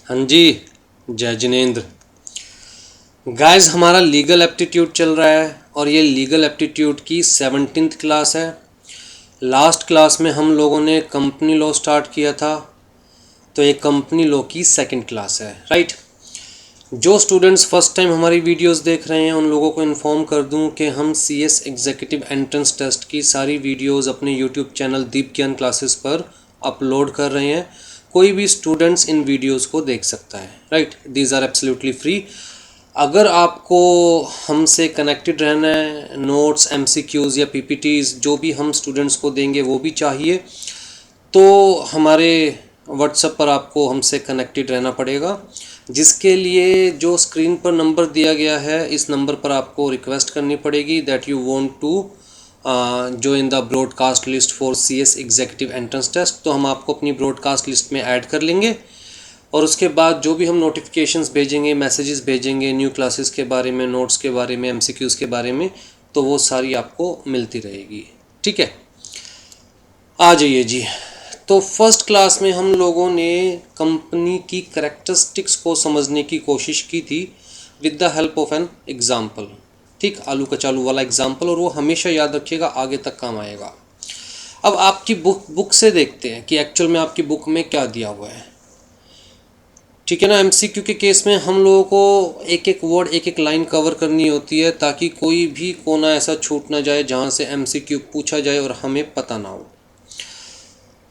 हाँ जी, जय जिनेंद्र। गाइस, हमारा लीगल एप्टीट्यूड चल रहा है और ये लीगल एप्टीट्यूड की 17th क्लास है। लास्ट क्लास में हम लोगों ने कंपनी लॉ स्टार्ट किया था, तो ये कंपनी लॉ की सेकंड क्लास है, राइट। जो स्टूडेंट्स फर्स्ट टाइम हमारी वीडियोस देख रहे हैं उन लोगों को इन्फॉर्म कर दूं कि हम CS एग्जीक्यूटिव एंट्रेंस टेस्ट की सारी वीडियोस अपने यूट्यूब चैनल दीप ज्ञान क्लासेस पर अपलोड कर रहे हैं। कोई भी स्टूडेंट्स इन वीडियोस को देख सकता है, right. These are absolutely free. अगर आपको हमसे कनेक्टेड रहना है, नोट्स, MCQs या PPTs जो भी हम स्टूडेंट्स को देंगे वो भी चाहिए, तो हमारे व्हाट्सएप पर आपको हमसे कनेक्टेड रहना पड़ेगा, जिसके लिए जो स्क्रीन पर नंबर दिया गया है इस नंबर पर आपको रिक्वेस्ट करनी पड़ेगी that you want to join the broadcast list for CS executive entrance test. तो हम आपको अपनी ब्रॉडकास्ट लिस्ट में ऐड कर लेंगे और उसके बाद जो भी हम नोटिफिकेशंस भेजेंगे, मैसेजेस भेजेंगे न्यू क्लासेस के बारे में, नोट्स के बारे में, MCQs के बारे में, तो वो सारी आपको मिलती रहेगी, ठीक है। आ जाइए जी। तो फर्स्ट क्लास में हम लोगों ने कंपनी की करेक्टरिस्टिक्स को समझने की कोशिश की थी with the help of an example, ठीक, आलू कचालू वाला एग्जाम्पल, और वो हमेशा याद रखिएगा, आगे तक काम आएगा। अब आपकी बुक से देखते हैं कि एक्चुअल में आपकी बुक में क्या दिया हुआ है, ठीक है ना। MCQ के केस में हम लोगों को एक एक वर्ड, एक एक लाइन कवर करनी होती है ताकि कोई भी कोना ऐसा छूट ना जाए जहाँ से MCQ पूछा जाए और हमें पता ना हो।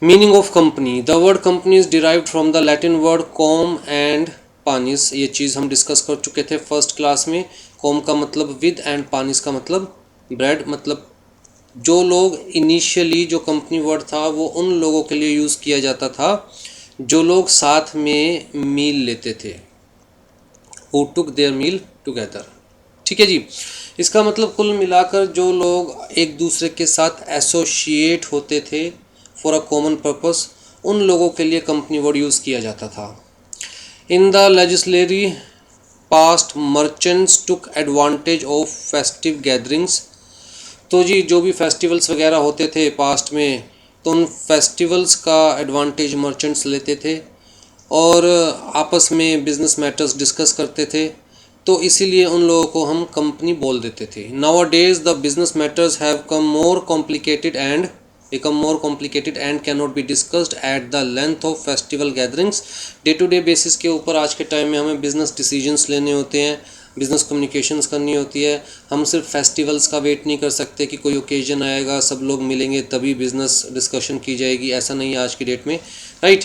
Meaning of company, the word company is derived from the Latin word com and panis. ये चीज़ हम डिस्कस कर चुके थे फर्स्ट क्लास में। कॉम का मतलब विद एंड पानिस का मतलब ब्रेड। मतलब जो लोग इनिशियली जो कंपनी वर्ड था वो उन लोगों के लिए यूज़ किया जाता था जो लोग साथ में मील लेते थे, who took their meal together, ठीक है जी। इसका मतलब कुल मिलाकर जो लोग एक दूसरे के साथ एसोसिएट होते थे फॉर अ कॉमन पर्पस, उन लोगों के लिए कंपनी वर्ड यूज़ किया जाता था। In the legislatory past merchants took advantage of festive gatherings. तो जी जो भी फेस्टिवल्स वगैरह होते थे पास्ट में, तो उन फेस्टिवल्स का एडवांटेज मर्चेंट्स लेते थे और आपस में बिजनेस मैटर्स डिस्कस करते थे, तो इसीलिए उन लोगों को हम कंपनी बोल देते थे। Now days the business matters have come more complicated and become more complicated and cannot be discussed at the length of festival gatherings। Day to day basis के ऊपर आज के टाइम में हमें बिजनेस डिसीजंस लेने होते हैं, बिजनेस कम्युनिकेशंस करनी होती है। हम सिर्फ फेस्टिवल्स का वेट नहीं कर सकते कि कोई ओकेजन आएगा, सब लोग मिलेंगे तभी बिजनेस डिस्कशन की जाएगी, ऐसा नहीं है आज की डेट में, right.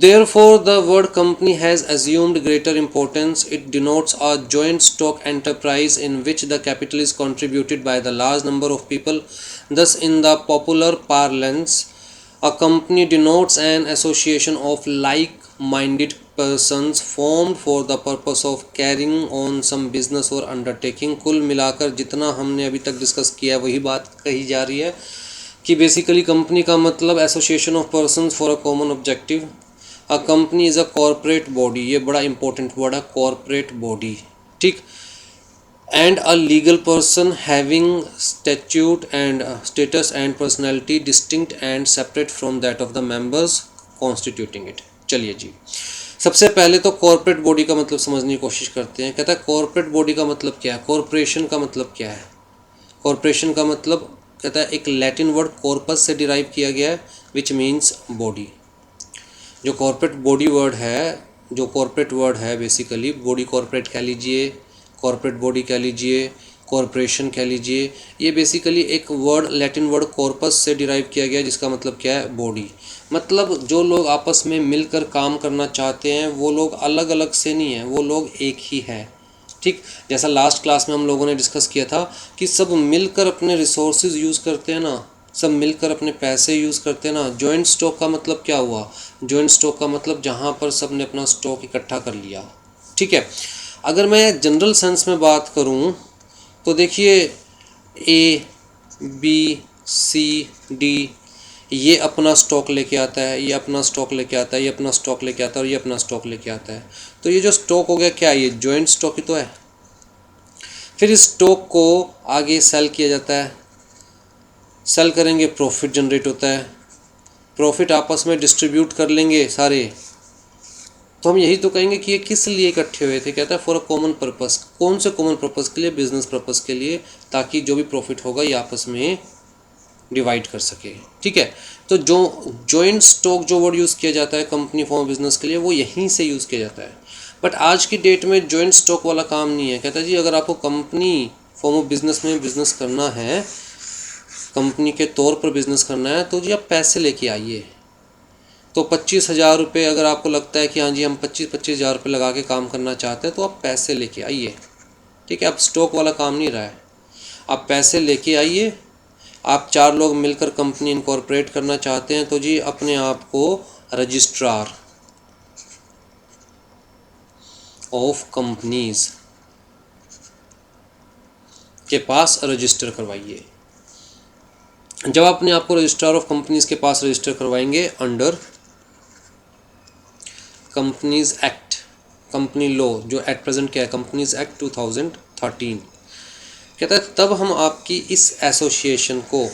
Therefore, the word company has assumed greater importance. It denotes a joint stock enterprise in which the capital is contributed by the large number of people. Thus, in the popular parlance, a company denotes an association of like-minded persons formed for the purpose of carrying on some business or undertaking। कुल मिलाकर जितना हमने अभी तक discuss किया है वही बात कही जा रही है कि बेसिकली कंपनी का मतलब association of persons for a common objective. A company is a corporate body, ये बड़ा इंपॉर्टेंट वर्ड है, कॉरपोरेट बॉडी, ठीक। And a legal person having statute and status and personality distinct and separate from that of the members constituting it. चलिए जी, सबसे पहले तो corporate body का मतलब समझने की कोशिश करते हैं। कहता है कॉरपोरेट बॉडी का मतलब क्या है, कॉरपोरेशन का मतलब क्या है। कॉरपोरेशन का मतलब कहता है एक लैटिन वर्ड कॉर्पस से डिराइव किया गया है विच मीन्स बॉडी। जो कॉर्पोरेट बॉडी वर्ड है, जो कॉर्पोरेट वर्ड है बेसिकली बॉडी, कॉर्पोरेट कह लीजिए, कॉर्पोरेट बॉडी कह लीजिए, कॉरपोरेशन कह लीजिए, ये बेसिकली एक वर्ड लैटिन वर्ड कॉर्पस से डिराइव किया गया जिसका मतलब क्या है, बॉडी। मतलब जो लोग आपस में मिलकर काम करना चाहते हैं वो लोग अलग अलग से नहीं हैं, वो लोग एक ही है, ठीक। जैसा लास्ट क्लास में हम लोगों ने डिस्कस किया था कि सब मिलकर अपने रिसोर्सेज यूज़ करते हैं ना, सब मिलकर अपने पैसे यूज़ करते हैं ना। जॉइंट स्टॉक का मतलब क्या हुआ, जॉइंट स्टॉक का मतलब जहाँ पर सब ने अपना स्टॉक इकट्ठा कर लिया, ठीक है। अगर मैं जनरल सेंस में बात करूँ तो देखिए ABCD ये अपना स्टॉक लेके आता है, ये अपना स्टॉक लेके आता है, ये अपना स्टॉक लेके आता है और ये अपना स्टॉक लेके आता है। तो ये जो स्टॉक हो गया क्या, ये जॉइंट स्टॉक ही तो है। फिर इस स्टॉक को आगे सेल किया जाता है, सेल करेंगे प्रॉफिट जनरेट होता है, प्रॉफिट आपस में डिस्ट्रीब्यूट कर लेंगे सारे, तो हम यही तो कहेंगे कि ये किस लिए इकट्ठे हुए थे। कहता है फॉर अ कॉमन पर्पस। कौन से कॉमन पर्पस के लिए? बिजनेस पर्पस के लिए, ताकि जो भी प्रॉफिट होगा ये आपस में डिवाइड कर सके। ठीक है, तो जो जॉइंट स्टॉक जो वर्ड यूज़ किया जाता है कंपनी फॉर्म बिजनेस के लिए, वो यहीं से यूज़ किया जाता है। बट आज की डेट में जॉइंट स्टॉक वाला काम नहीं है। कहता है जी अगर आपको कंपनी फॉर्म ऑफ बिजनेस में बिजनेस करना है, कंपनी के तौर पर बिजनेस करना है, तो जी आप पैसे लेके आइए। तो 25,000 रुपये अगर आपको लगता है कि हाँ जी हम 25,000 रुपये लगा के काम करना चाहते हैं, तो आप पैसे लेके आइए। ठीक है, अब स्टॉक वाला काम नहीं रहा है, आप पैसे लेके आइए। आप 4 लोग मिलकर कंपनी इनकॉर्पोरेट करना चाहते हैं, तो जी अपने आप को रजिस्ट्रार ऑफ कंपनीज के पास रजिस्टर करवाइए। जब अपने आप को रजिस्ट्रार ऑफ कंपनीज के पास रजिस्टर करवाएंगे under companies act, company law जो एट प्रेजेंट क्या है, कंपनीज एक्ट 2013, कहता है तब हम आपकी इस एसोसिएशन को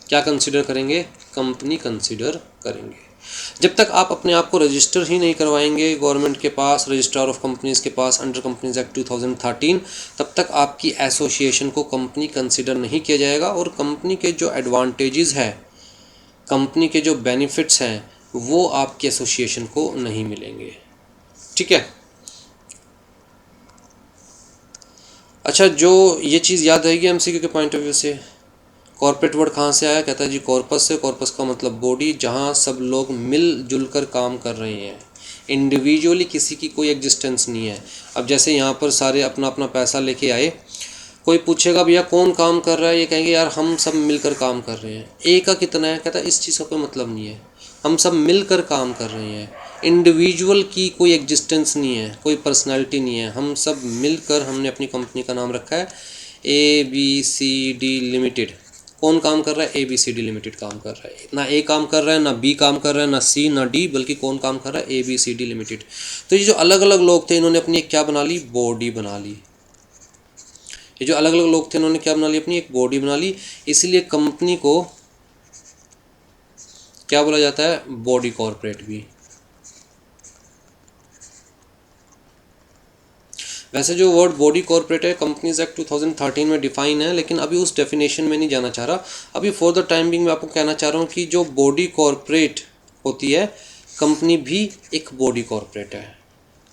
क्या कंसीडर करेंगे? कंपनी कंसीडर करेंगे। जब तक आप अपने आप को रजिस्टर ही नहीं करवाएंगे गवर्नमेंट के पास, रजिस्ट्रार ऑफ कंपनीज के पास अंडर कंपनीज एक्ट 2013, तब तक आपकी एसोसिएशन को कंपनी कंसीडर नहीं किया जाएगा। और कंपनी के जो एडवांटेजेस हैं, कंपनी के जो बेनिफिट्स हैं, वो आपकी एसोसिएशन को नहीं मिलेंगे। ठीक है, अच्छा जो ये चीज़ याद रहेगी एमसीक्यू के पॉइंट ऑफ व्यू से। कॉर्पोरेट वर्ड कहाँ से आया? कहता है जी कॉर्पस से। कॉर्पस का मतलब बॉडी, जहाँ सब लोग मिलजुल कर काम कर रहे हैं, इंडिविजुअली किसी की कोई एग्जिस्टेंस नहीं है। अब जैसे यहाँ पर सारे अपना अपना पैसा लेके आए, कोई पूछेगा भैया कौन काम कर रहा है, ये कहेंगे यार हम सब मिलकर काम कर रहे हैं। ए का कितना है? कहता है इस चीज़ का कोई मतलब नहीं है, हम सब मिलकर काम कर रहे हैं। इंडिविजुअल की कोई एग्जिस्टेंस नहीं है, कोई पर्सनालिटी नहीं है, हम सब मिलकर हमने अपनी कंपनी का नाम रखा है ABCD लिमिटेड। कौन काम कर रहा है? ABCD लिमिटेड काम कर रहा है। ना ए काम कर रहा है, ना बी काम कर रहा है, ना सी, ना डी, बल्कि कौन काम कर रहा है? ABCD limited. तो ये जो अलग अलग लोग थे, इन्होंने अपनी एक क्या बना ली? बॉडी बना ली। ये जो अलग अलग लोग थे, इन्होंने क्या बना ली? अपनी एक बॉडी बना ली। इसीलिए कंपनी को क्या बोला जाता है? बॉडी कॉर्पोरेट भी। वैसे जो वर्ड बॉडी कॉर्पोरेट है कंपनीज एक्ट 2013 में डिफाइन है, लेकिन अभी उस डेफिनेशन में नहीं जाना चाह रहा। अभी फॉर द टाइम बिंग मैं आपको कहना चाह रहा हूँ कि जो बॉडी कॉर्पोरेट होती है, कंपनी भी एक बॉडी कॉर्पोरेट है,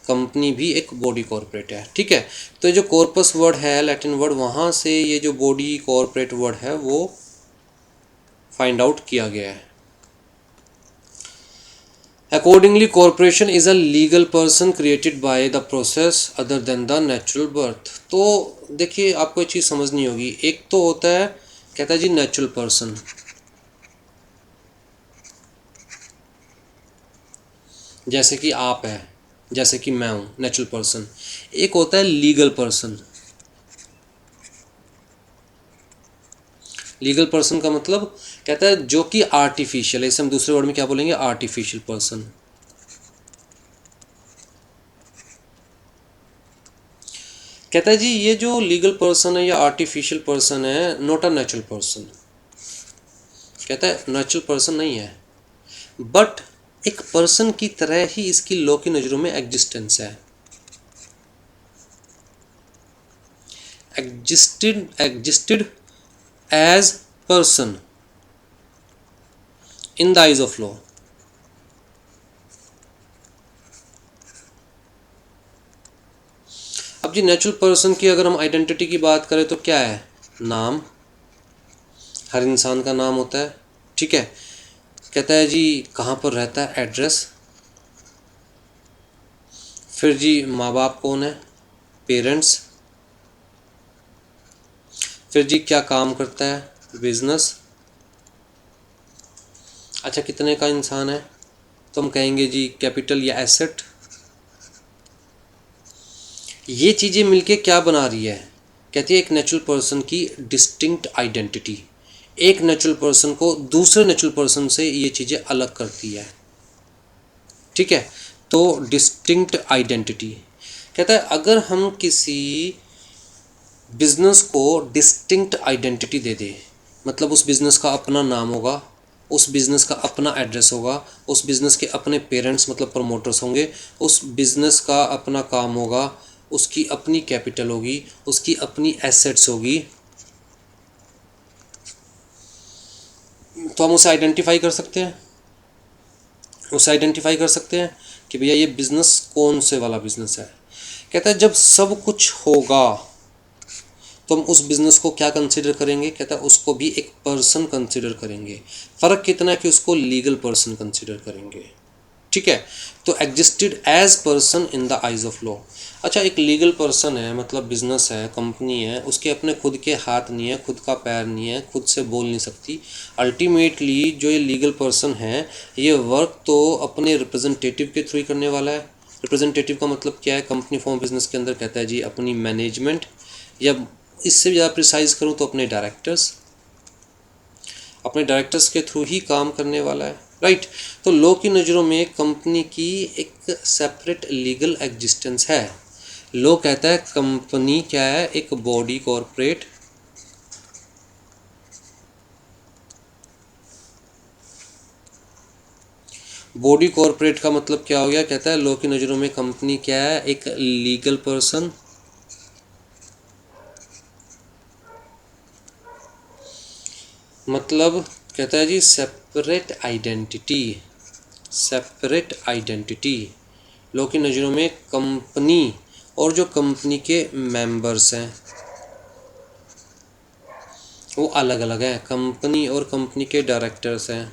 कंपनी भी एक बॉडी कॉर्पोरेट है। ठीक है, तो जो कॉर्पस वर्ड है लैटिन वर्ड, वहाँ से ये जो बॉडी कॉर्पोरेट वर्ड है वो फाइंड आउट किया गया है। Accordingly, corporation is a legal person created by the process other than the natural birth। तो देखिए आपको एक चीज़ समझनी होगी। एक तो होता है, कहता है जी नेचुरल पर्सन, जैसे कि आप है, जैसे कि मैं हूँ, नेचुरल पर्सन। एक होता है लीगल पर्सन। लीगल पर्सन का मतलब कहता है जो कि आर्टिफिशियल है, इसे हम दूसरे वर्ड में क्या बोलेंगे? Artificial person. कहता है जी ये जो लीगल पर्सन है या आर्टिफिशियल पर्सन है, नॉट अ नेचुरल पर्सन। कहता है नेचुरल पर्सन नहीं है, बट एक पर्सन की तरह ही इसकी लॉ की नज़रों में एग्जिस्टेंस है। Existed as person in the eyes of law. अब जी नेचुरल पर्सन की अगर हम आइडेंटिटी की बात करें तो क्या है? नाम, हर इंसान का नाम होता है। ठीक है, कहता है जी कहाँ पर रहता है? एड्रेस। फिर जी माँ बाप कौन है? पेरेंट्स। फिर जी क्या काम करता है? बिजनेस। अच्छा कितने का इंसान है? तो हम कहेंगे जी कैपिटल या एसेट। ये चीज़ें मिलके क्या बना रही है? कहती है एक नेचुरल पर्सन की डिस्टिंक्ट आइडेंटिटी। एक नेचुरल पर्सन को दूसरे नेचुरल पर्सन से ये चीज़ें अलग करती है। ठीक है, तो डिस्टिंक्ट आइडेंटिटी। कहता है अगर हम किसी बिजनेस को डिस्टिंक्ट आइडेंटिटी दे दें, मतलब उस बिजनेस का अपना नाम होगा, उस बिज़नेस का अपना एड्रेस होगा, उस बिज़नेस के अपने पेरेंट्स मतलब प्रमोटर्स होंगे, उस बिज़नेस का अपना काम होगा, उसकी अपनी कैपिटल होगी, उसकी अपनी एसेट्स होगी। तो हम उसे आइडेंटिफाई कर सकते हैं, उसे आइडेंटिफाई कर सकते हैं कि भैया ये बिज़नेस कौन से वाला बिज़नेस है। कहता है जब सब कुछ होगा तो हम उस बिज़नेस को क्या कंसिडर करेंगे, कहता है उसको भी एक पर्सन कंसिडर करेंगे। फ़र्क कितना है कि उसको लीगल पर्सन कंसिडर करेंगे, ठीक है। तो existed as person in the eyes of law. अच्छा, एक लीगल पर्सन है मतलब बिजनेस है, कंपनी है, उसके अपने खुद के हाथ नहीं है, खुद का पैर नहीं है, खुद से बोल नहीं सकती। अल्टीमेटली जो ये लीगल पर्सन है ये वर्क तो अपने रिप्रेजेंटेटिव के थ्रू ही करने वाला है। रिप्रेजेंटेटिव का मतलब क्या है, कंपनी फॉर्म बिजनेस के अंदर कहता है जी अपनी मैनेजमेंट, या इससे ज़्यादा प्रिसाइज करूँ तो अपने डायरेक्टर्स, अपने डायरेक्टर्स के थ्रू ही काम करने वाला है, राइट। तो लॉ की नज़रों में कंपनी की एक सेपरेट लीगल एग्जिस्टेंस है। लॉ कहता है कंपनी क्या है, एक बॉडी कॉरपोरेट, बॉडी कॉरपोरेट का मतलब क्या हो गया, कहता है लॉ की नज़रों में कंपनी क्या है, एक लीगल पर्सन, मतलब कहता है जी separate identity, separate identity. Law की नज़रों में कंपनी और जो कंपनी के मेंबर्स हैं वो अलग अलग हैं, कंपनी और कंपनी के डायरेक्टर्स हैं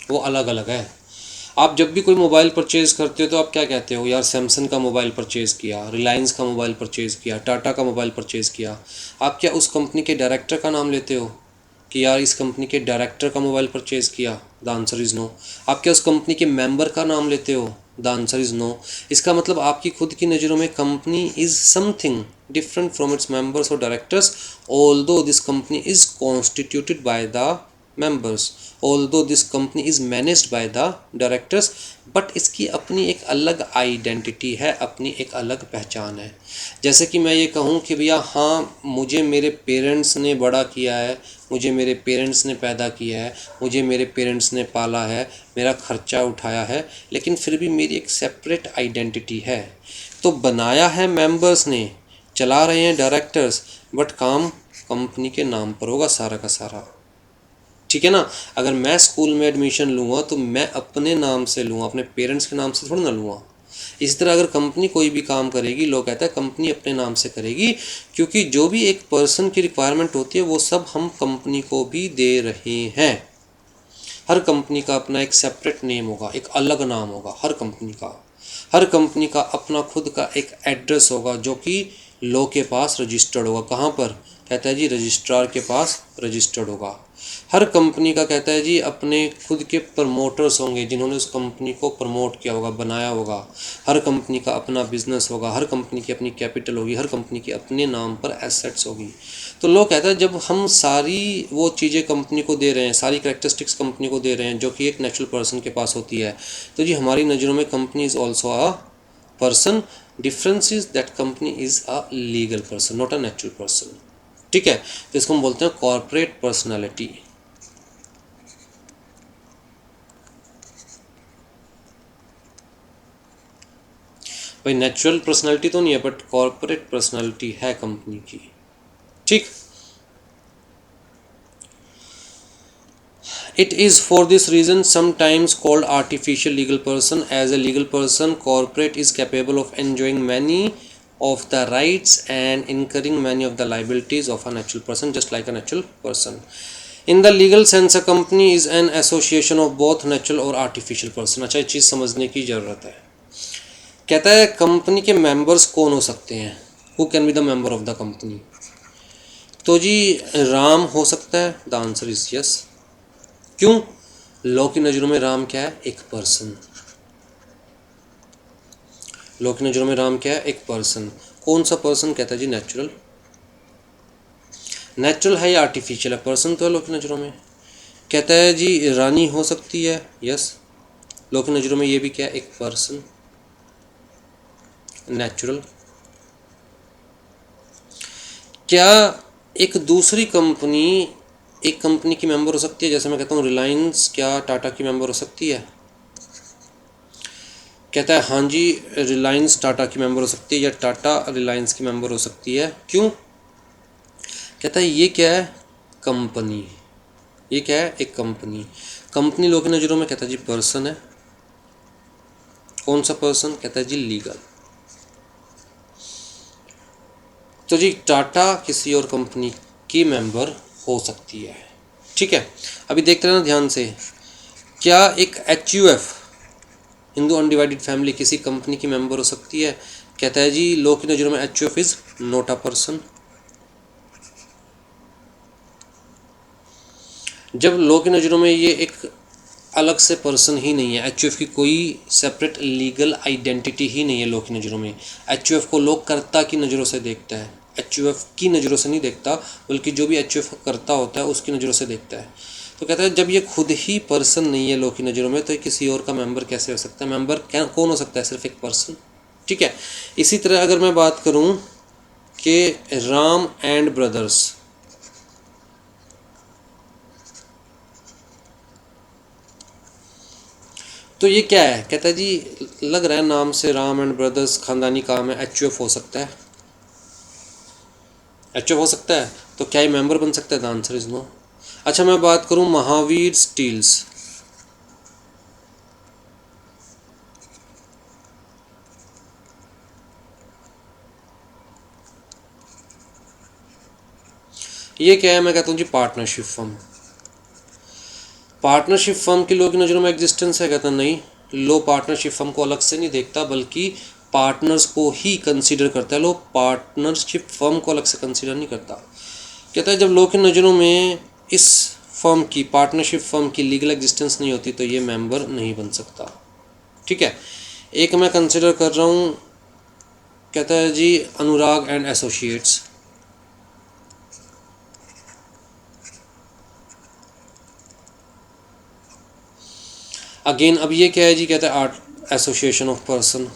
वो अलग अलग हैं। आप जब भी कोई मोबाइल परचेज़ करते हो तो आप क्या कहते हो, यार सैमसंग का मोबाइल परचेज़ किया, रिलायंस का मोबाइल परचेज़ किया, टाटा का मोबाइल परचेज़ किया। आप क्या उस कंपनी के डायरेक्टर का नाम लेते हो कि यार इस कंपनी के डायरेक्टर का मोबाइल परचेज़ किया? The answer is no. आप क्या उस कंपनी के मेंबर का नाम लेते हो? The answer is no. इसका मतलब आपकी खुद की नज़रों में company is something different from its members और directors, although this company is constituted by the members, although this company is managed by the directors, but इसकी अपनी एक अलग आइडेंटिटी है, अपनी एक अलग पहचान है। जैसे कि मैं ये कहूँ कि भैया हाँ मुझे मेरे पेरेंट्स ने बड़ा किया है, मुझे मेरे पेरेंट्स ने पैदा किया है, मुझे मेरे पेरेंट्स ने पाला है, मेरा खर्चा उठाया है, लेकिन फिर भी मेरी एक सेपरेट आइडेंटिटी है। तो बनाया है मेंबर्स ने, चला रहे हैं डायरेक्टर्स, बट काम कंपनी के नाम पर होगा सारा का सारा, ठीक है ना। अगर मैं स्कूल में एडमिशन लूँगा तो मैं अपने नाम से लूँगा, अपने पेरेंट्स के नाम से थोड़ा ना लूँगा। इसी तरह अगर कंपनी कोई भी काम करेगी, लोग कहता है कंपनी अपने नाम से करेगी, क्योंकि जो भी एक पर्सन की रिक्वायरमेंट होती है वो सब हम कंपनी को भी दे रहे हैं। हर कंपनी का अपना एक सेपरेट नेम होगा, एक अलग नाम होगा हर कंपनी का। हर कंपनी का अपना खुद का एक एड्रेस होगा जो कि लॉ के पास रजिस्टर्ड होगा। कहाँ पर, कहता है जी रजिस्ट्रार के पास रजिस्टर्ड होगा। हर कंपनी का कहता है जी अपने खुद के प्रमोटर्स होंगे जिन्होंने उस कंपनी को प्रमोट किया होगा, बनाया होगा। हर कंपनी का अपना बिजनेस होगा, हर कंपनी की अपनी कैपिटल होगी, हर कंपनी की अपने नाम पर एसेट्स होगी। तो लोग कहता है जब हम सारी वो चीज़ें कंपनी को दे रहे हैं, सारी करेक्टरिस्टिक्स कंपनी को दे रहे हैं जो कि एक नेचुरल पर्सन के पास होती है, तो जी हमारी नज़रों में company is also a person. Difference is that company is a legal person, not a natural person, ठीक है। तो इसको हम बोलते हैं कॉर्पोरेट पर्सनैलिटी। भाई नेचुरल पर्सनैलिटी तो नहीं है बट कॉर्पोरेट पर्सनैलिटी है कंपनी की, ठीक। It is for this reason sometimes called artificial legal person. As a legal person, corporate is capable of enjoying many of the rights and incurring many of the liabilities of a natural person, just like a natural person. In the legal sense, a company is an association of both natural और artificial person. अच्छा, ये चीज़ समझने की ज़रूरत है। कहता है company के मेंबर्स कौन हो सकते हैं, who can be the member of the company. तो जी राम हो सकता है, द आंसर इज यस। क्यों, लॉ की नज़रों में राम क्या है, एक पर्सन। लॉ की नज़रों में राम क्या है, एक पर्सन। कौन सा पर्सन, कहता है जी नेचुरल। नेचुरल है या आर्टिफिशियल है, पर्सन तो है लॉ की नज़रों में। कहता है जी रानी हो सकती है, यस। लॉ की नज़रों में ये भी क्या है, एक पर्सन, नेचुरल। क्या एक दूसरी कंपनी एक कंपनी की मेंबर हो सकती है, जैसे मैं कहता हूँ रिलायंस क्या टाटा की मेंबर हो सकती है? कहता है हाँ जी, रिलायंस टाटा की मेंबर हो सकती है या टाटा रिलायंस की मेंबर हो सकती है। क्यों? कहता है ये क्या है? कंपनी। ये क्या है? एक कंपनी। कंपनी लोगों की नज़रों में कहता है जी पर्सन है। कौन सा पर्सन? कहता है जी लीगल। तो जी टाटा किसी और कंपनी की मेंबर हो सकती है। ठीक है, अभी देखते रहना ध्यान से। क्या एक HUF हिंदू अनडिवाइडेड फैमिली किसी कंपनी की मेंबर हो सकती है? कहता है जी लोग की नज़रों में HUF is not a person. जब लोग की नज़रों में ये एक अलग से पर्सन ही नहीं है, HUF की कोई सेपरेट लीगल आइडेंटिटी ही नहीं है लोग की नज़रों में। HUF को लोग कर्ता की नज़रों से देखता है, HUF की नज़रों से नहीं देखता, बल्कि जो भी HUF करता होता है उसकी नज़रों से देखता है। तो कहता है जब ये खुद ही पर्सन नहीं है लोग की नज़रों में, तो ये किसी और का मेंबर कैसे हो सकता है? मेंबर क्या कौन हो सकता है? सिर्फ एक पर्सन। ठीक है, इसी तरह अगर मैं बात करूं कि राम एंड ब्रदर्स, तो ये क्या है? कहता है जी लग रहा है नाम से राम एंड ब्रदर्स खानदानी काम है, HUF हो सकता है। HUF हो सकता है, तो क्या ये मेंबर बन सकता है? The answer is no. अच्छा, मैं बात करूं महावीर स्टील्स, ये क्या है? मैं कहता हूँ जी पार्टनरशिप फर्म। पार्टनरशिप फर्म की लोग की नज़रों में एग्जिस्टेंस है? कहता नहीं, लो पार्टनरशिप फर्म को अलग से नहीं देखता, बल्कि पार्टनर्स को ही कंसीडर करता है। लो पार्टनरशिप फर्म को अलग से कंसीडर नहीं करता। कहता है जब लोग की नज़रों में इस फर्म की, पार्टनरशिप फर्म की लीगल एग्जिस्टेंस नहीं होती, तो ये मेंबर नहीं बन सकता। ठीक है, एक मैं कंसिडर कर रहा हूँ, कहता है जी अनुराग एंड एसोसिएट्स। अगेन अब ये क्या है जी? कहता है आर्ट एसोसिएशन ऑफ पर्सन।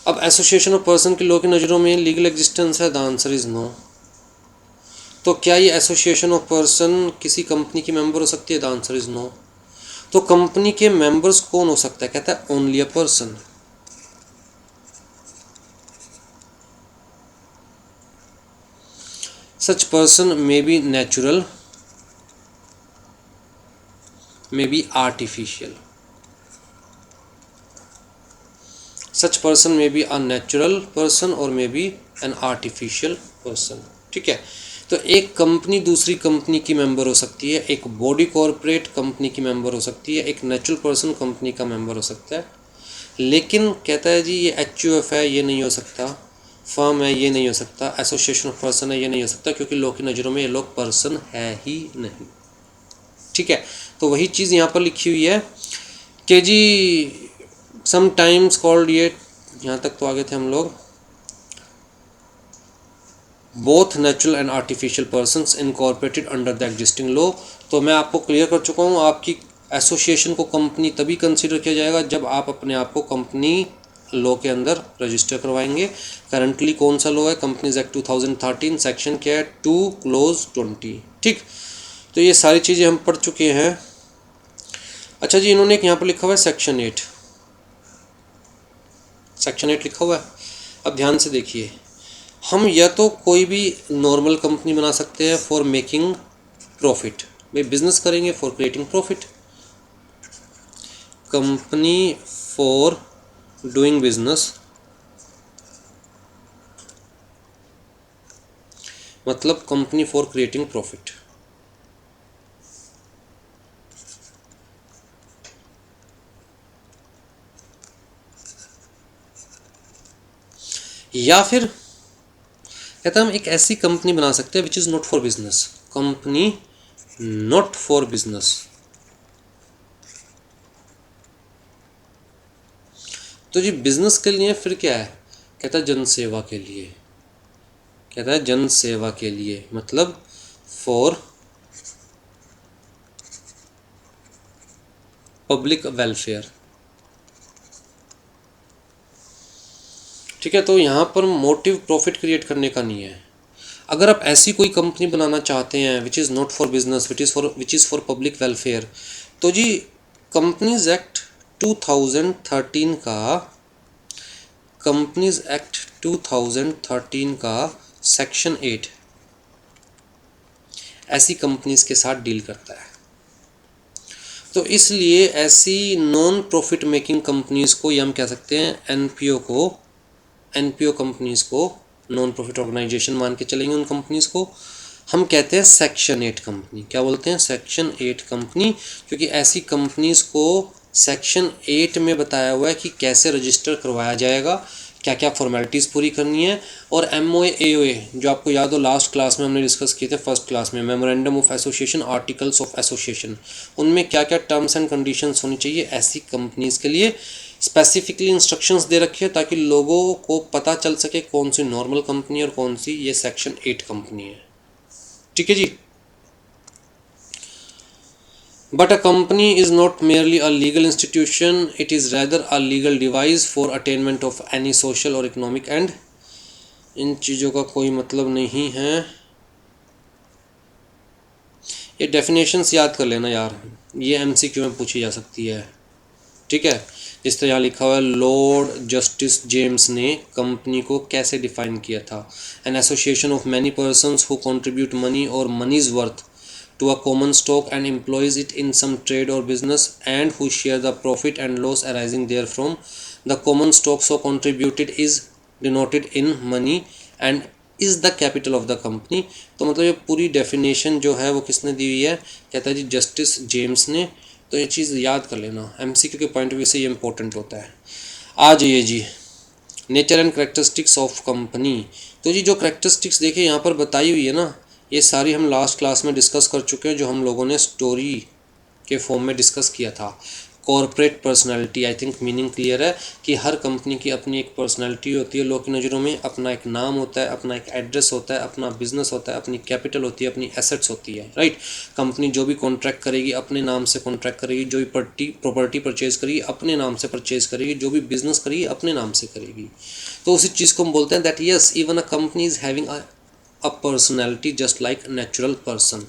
अब एसोसिएशन ऑफ पर्सन के लोग की नज़रों में लीगल एग्जिस्टेंस है? The answer is no. तो क्या ये एसोसिएशन ऑफ पर्सन किसी कंपनी की मेंबर हो सकती है? The answer is no. तो कंपनी के मेंबर्स कौन हो सकता है? कहता है only a person. Such person may B natural, may be artificial. Such person may be a natural person और may be an artificial person. ठीक है, तो एक कंपनी दूसरी कंपनी की मेंबर हो सकती है, एक बॉडी कॉरपोरेट कंपनी की मेंबर हो सकती है, एक नेचुरल पर्सन कंपनी का मेंबर हो सकता है। लेकिन कहता है जी ये HUF है, ये नहीं हो सकता, फर्म है, ये नहीं हो सकता, एसोसिएशन ऑफ पर्सन है, ये नहीं हो सकता, क्योंकि लोग की नज़रों में ये लोग पर्सन है ही नहीं। ठीक है, तो वही चीज़ यहाँ पर लिखी हुई है कि जी समटाइम्स कॉल्ड, ये यहाँ तक तो आगे थे हम लोग, both natural and artificial persons incorporated under the existing law. तो मैं आपको क्लियर कर चुका हूँ, आपकी एसोसिएशन को कंपनी तभी कंसीडर किया जाएगा जब आप अपने आप को कंपनी लॉ के अंदर रजिस्टर करवाएंगे। करंटली कौन सा लॉ है? कंपनीज एक्ट 2013, सेक्शन क्या है? 2 क्लोज 20। ठीक, तो ये सारी चीज़ें हम पढ़ चुके हैं। अच्छा जी, इन्होंने एक यहाँ पर लिखा हुआ है सेक्शन 8, सेक्शन 8 लिखा हुआ है। अब ध्यान से देखिए, हम या तो कोई भी नॉर्मल कंपनी बना सकते हैं फॉर मेकिंग प्रॉफिट, भाई बिजनेस करेंगे for creating profit. Company for doing business मतलब कंपनी फॉर क्रिएटिंग प्रॉफिट। या फिर कहता है हम एक ऐसी कंपनी बना सकते हैं which is not for business, company not for business. तो जी बिजनेस के लिए फिर क्या है? कहता है जनसेवा के लिए। कहता है जनसेवा के लिए मतलब फॉर पब्लिक वेलफेयर। ठीक है, तो यहाँ पर मोटिव प्रॉफिट क्रिएट करने का नहीं है। अगर आप ऐसी कोई कंपनी बनाना चाहते हैं which is not for business, which is for public welfare, तो जी कंपनीज एक्ट 2013 का कंपनीज एक्ट 2013 का सेक्शन 8 ऐसी कंपनीज के साथ डील करता है। तो इसलिए ऐसी नॉन प्रॉफिट मेकिंग कंपनीज को, या हम कह सकते हैं एनपीओ कंपनीज को, नॉन प्रॉफिट ऑर्गेनाइजेशन मान के चलेंगे उन कंपनीज को, हम कहते हैं सेक्शन 8 कंपनी। क्या बोलते हैं? सेक्शन 8 कंपनी, क्योंकि ऐसी कंपनीज को सेक्शन 8 में बताया हुआ है कि कैसे रजिस्टर करवाया जाएगा, क्या क्या फॉर्मेलिटीज़ पूरी करनी है। और एमओए एओए जो आपको याद हो लास्ट क्लास में हमने डिस्कस किए थे, फर्स्ट क्लास में, memorandum of association, articles of association, उनमें क्या क्या टर्म्स एंड कंडीशंस होनी चाहिए ऐसी कंपनीज के लिए स्पेसिफिकली इंस्ट्रक्शंस दे रखी है, ताकि लोगों को पता चल सके कौन सी नॉर्मल कंपनी और कौन सी ये सेक्शन 8 कंपनी है। ठीक है जी। But a company is not merely a legal institution, it is rather a legal device for attainment of any social or economic end. इन चीज़ों का कोई मतलब नहीं है। ये डेफिनेशंस याद कर लेना यार, ये एमसीक्यू में पूछी जा सकती है। ठीक है, जिस तरह यहाँ लिखा हुआ है, लॉर्ड जस्टिस जेम्स ने कंपनी को कैसे डिफाइन किया था? An association of many persons who contribute money और मनीज worth to a common stock and employs it in some trade or business and who share the profit and loss arising therefrom. The common stock so contributed is denoted in money and is the capital of the company. तो मतलब ये पूरी definition जो है वो किसने दी हुई है? कहता है जी जस्टिस जेम्स ने। तो ये चीज़ याद कर लेना, एमसीक्यू के पॉइंट ऑफ व्यू से ये इंपॉर्टेंट होता है। आ जाइए जी, nature and characteristics of company. तो जी जो करेक्टरिस्टिक्स देखिए यहाँ पर बताई हुई है ना, ये सारी हम लास्ट क्लास में डिस्कस कर चुके हैं, जो हम लोगों ने स्टोरी के फॉर्म में डिस्कस किया था। Corporate personality, I think meaning clear है कि हर कंपनी की अपनी एक पर्सनालिटी होती है, लोगों की नज़रों में अपना एक नाम होता है, अपना एक एड्रेस होता है, अपना बिजनेस होता है, अपनी कैपिटल होती है, अपनी एसेट्स होती है, राइट। कंपनी जो भी कॉन्ट्रैक्ट करेगी अपने नाम से कॉन्ट्रैक्ट करेगी, जो भी प्रॉपर्टी परचेज करेगी अपने नाम से परचेज करेगी, जो भी बिजनेस करेगी अपने नाम से करेगी। तो उसी चीज़ को हम बोलते हैं that yes even a company is having a personality just like natural person.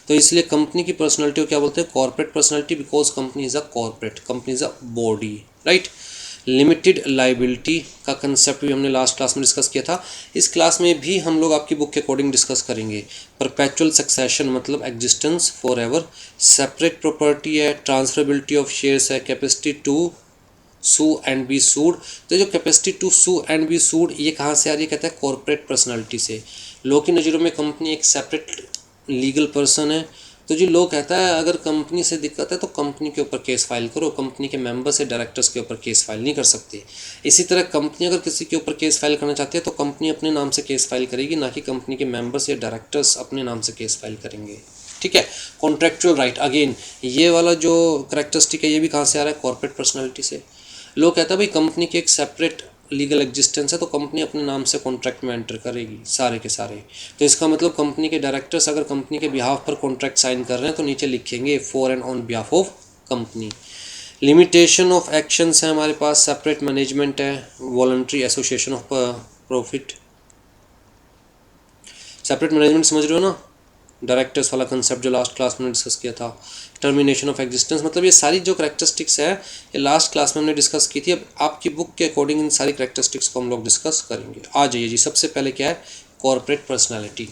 तो इसलिए कंपनी की पर्सनैलिटी को क्या बोलते हैं? Corporate personality, because company is a corporate, company is a body, right. Limited liability का कंसेप्ट भी हमने लास्ट क्लास में डिस्कस किया था। इस क्लास में भी हम लोग आपकी बुक के अकॉर्डिंग डिस्कस करेंगे। परपेचुअल सक्सेशन मतलब existence for ever, separate property है, ट्रांसफरेबिलिटी ऑफ शेयर्स है, capacity to sue and be sued. तो जो capacity to sue and be sued ये कहाँ से आ रही है? कहता है कॉर्पोरेट पर्सनालिटी से। लोग की नज़रों में कंपनी एक सेपरेट लीगल पर्सन है, तो जी लोग कहता है अगर कंपनी से दिक्कत है तो कंपनी के ऊपर केस फाइल करो, कंपनी के मेंबर्स या डायरेक्टर्स के ऊपर केस फाइल नहीं कर सकते। इसी तरह कंपनी अगर किसी के ऊपर केस फाइल करना चाहती है तो कंपनी अपने नाम से केस फाइल करेगी, ना कि कंपनी के मेंबर्स या डायरेक्टर्स अपने नाम से केस फाइल करेंगे। ठीक है। कॉन्ट्रेक्चुअल राइट, अगेन ये वाला जो करेक्टरिस्टिक है ये भी कहाँ से आ रहा है? कॉर्पोरेट पर्सनैलिटी से। लोग कहता है भाई कंपनी की एक सेपरेट लीगल एग्जिस्टेंस है तो कंपनी अपने नाम से कॉन्ट्रैक्ट में एंटर करेगी सारे के सारे। तो इसका मतलब कंपनी के डायरेक्टर्स अगर कंपनी के बिहाफ पर कॉन्ट्रैक्ट साइन कर रहे हैं तो नीचे लिखेंगे for and on behalf of company. Limitation of actions है हमारे पास, सेपरेट मैनेजमेंट है, voluntary association of profit. Separate management समझ रहे हो ना, डायरेक्टर्स वाला कंसेप्ट जो लास्ट क्लास में डिस्कस किया था। टर्मिनेशन ऑफ एग्जिस्टेंस मतलब ये सारी जो करेक्टरिस्टिक्स है ये लास्ट क्लास में हमने डिस्कस की थी। अब आपकी बुक के अकॉर्डिंग इन सारी करेक्टरिस्टिक्स को हम लोग डिस्कस करेंगे। आ जाइए जी, सबसे पहले क्या है? Corporate personality.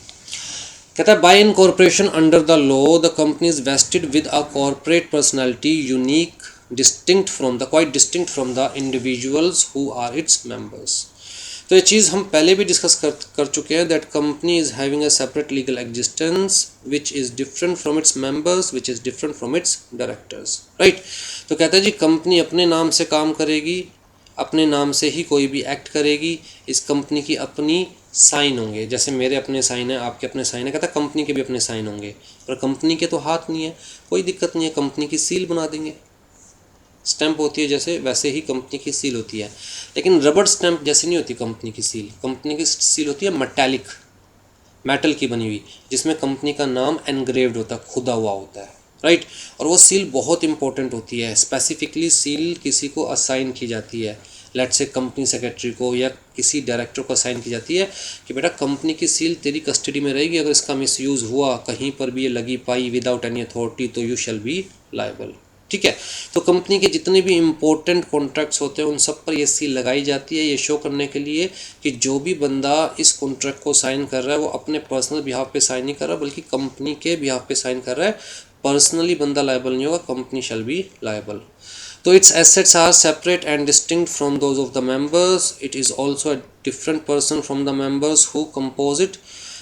कहता है by incorporation under the law the company is vested with a corporate personality unique quite distinct from the individuals who are its members. तो ये चीज़ हम पहले भी डिस्कस कर चुके हैं that company is having a separate legal existence which is different from its members which is different from it's directors, right. तो कहता है जी कंपनी अपने नाम से काम करेगी, अपने नाम से ही कोई भी एक्ट करेगी, इस कंपनी की अपनी साइन होंगे, जैसे मेरे अपने साइन है, आपके अपने साइन है। कहता है कंपनी के भी अपने साइन होंगे, पर कंपनी के तो हाथ नहीं है, कोई दिक्कत नहीं है, कंपनी की सील बना देंगे। स्टैंप होती है जैसे, वैसे ही कंपनी की सील होती है, लेकिन रबड़ स्टैंप जैसे नहीं होती कंपनी की सील। कंपनी की सील होती है मेटालिक, मेटल की बनी हुई, जिसमें कंपनी का नाम एनग्रेव्ड होता है, खुदा हुआ होता है, राइट। और वो सील बहुत इंपॉर्टेंट होती है, स्पेसिफिकली सील किसी को असाइन की जाती है, लेट से कंपनी सेक्रेटरी को या किसी डायरेक्टर को साइन की जाती है कि बेटा कंपनी की सील तेरी कस्टडी में रहेगी, अगर इसका मिसयूज़ हुआ कहीं पर भी ये लगी पाई विदाउट एनी अथॉरिटी तो यू शैल बी लायबल। ठीक है, तो कंपनी के जितने भी इम्पोर्टेंट कॉन्ट्रैक्ट्स होते हैं उन सब पर ये सील लगाई जाती है, ये शो करने के लिए कि जो भी बंदा इस कॉन्ट्रैक्ट को साइन कर रहा है वो अपने पर्सनल बिहाफ पे साइन नहीं कर रहा बल्कि कंपनी के बिहाफ पे साइन कर रहा है। पर्सनली बंदा लायबल नहीं होगा, कंपनी शैल बी लायबल। तो its assets are separate and distinct from those of the members, it is also a different person from the members who compose it.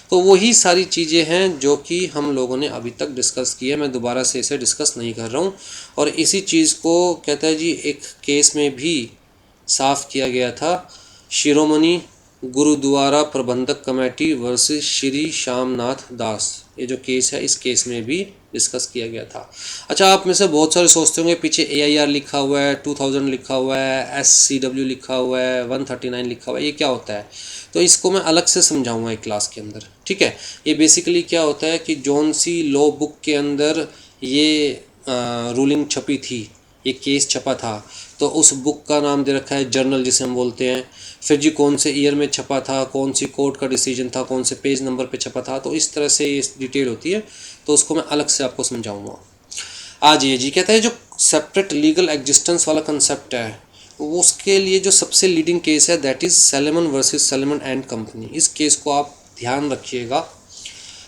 तो वही सारी चीज़ें हैं जो कि हम लोगों ने अभी तक डिस्कस की है, मैं दोबारा से इसे डिस्कस नहीं कर रहा हूँ। और इसी चीज़ को कहता है जी एक केस में भी साफ किया गया था, शिरोमणि गुरुद्वारा प्रबंधक कमेटी वर्सेस श्री श्यामनाथ दास, ये जो केस है इस केस में भी डिस्कस किया गया था। अच्छा, आप में से बहुत सारे सोचते होंगे पीछे AIR लिखा हुआ है, 2000 लिखा हुआ है, SCW लिखा हुआ है, 139 लिखा हुआ है, ये क्या होता है? तो इसको मैं अलग से समझाऊंगा एक क्लास के अंदर। ठीक है, ये बेसिकली क्या होता है कि जौन सी लॉ बुक के अंदर ये रूलिंग छपी थी, ये केस छपा था, तो उस बुक का नाम दे रखा है जर्नल जिसे हम बोलते हैं। फिर जी कौन से ईयर में छपा था, कौन सी कोर्ट का डिसीजन था, कौन से पेज नंबर पे छपा था, तो इस तरह से ये डिटेल होती है, तो उसको मैं अलग से आपको समझाऊंगा। आज ये जी कहता है जो सेपरेट लीगल एग्जिस्टेंस वाला कंसेप्ट है वो उसके लिए जो सबसे लीडिंग केस है that is salmon versus salmon and company. इस केस को आप ध्यान रखिएगा।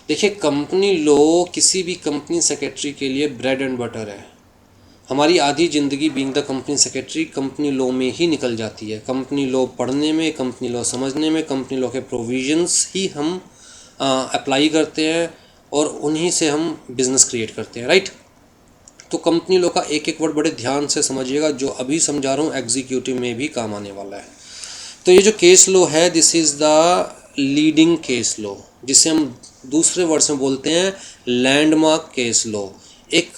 देखिए, कंपनी लॉ किसी भी कंपनी सेक्रेटरी के लिए ब्रेड एंड बटर है। हमारी आधी ज़िंदगी being the company secretary company law में ही निकल जाती है। कंपनी लॉ पढ़ने में, कंपनी लॉ समझने में, कंपनी लॉ के प्रोविजंस ही हम अप्लाई करते हैं और उन्हीं से हम बिज़नेस क्रिएट करते हैं, राइट। तो कंपनी लॉ का एक एक वर्ड बड़े ध्यान से समझिएगा, जो अभी समझा रहा हूँ एग्जीक्यूटिव में भी काम आने वाला है। तो ये जो केस लॉ है this is the leading case law, जिसे हम दूसरे वर्ड्स में बोलते हैं लैंडमार्क केस लॉ। एक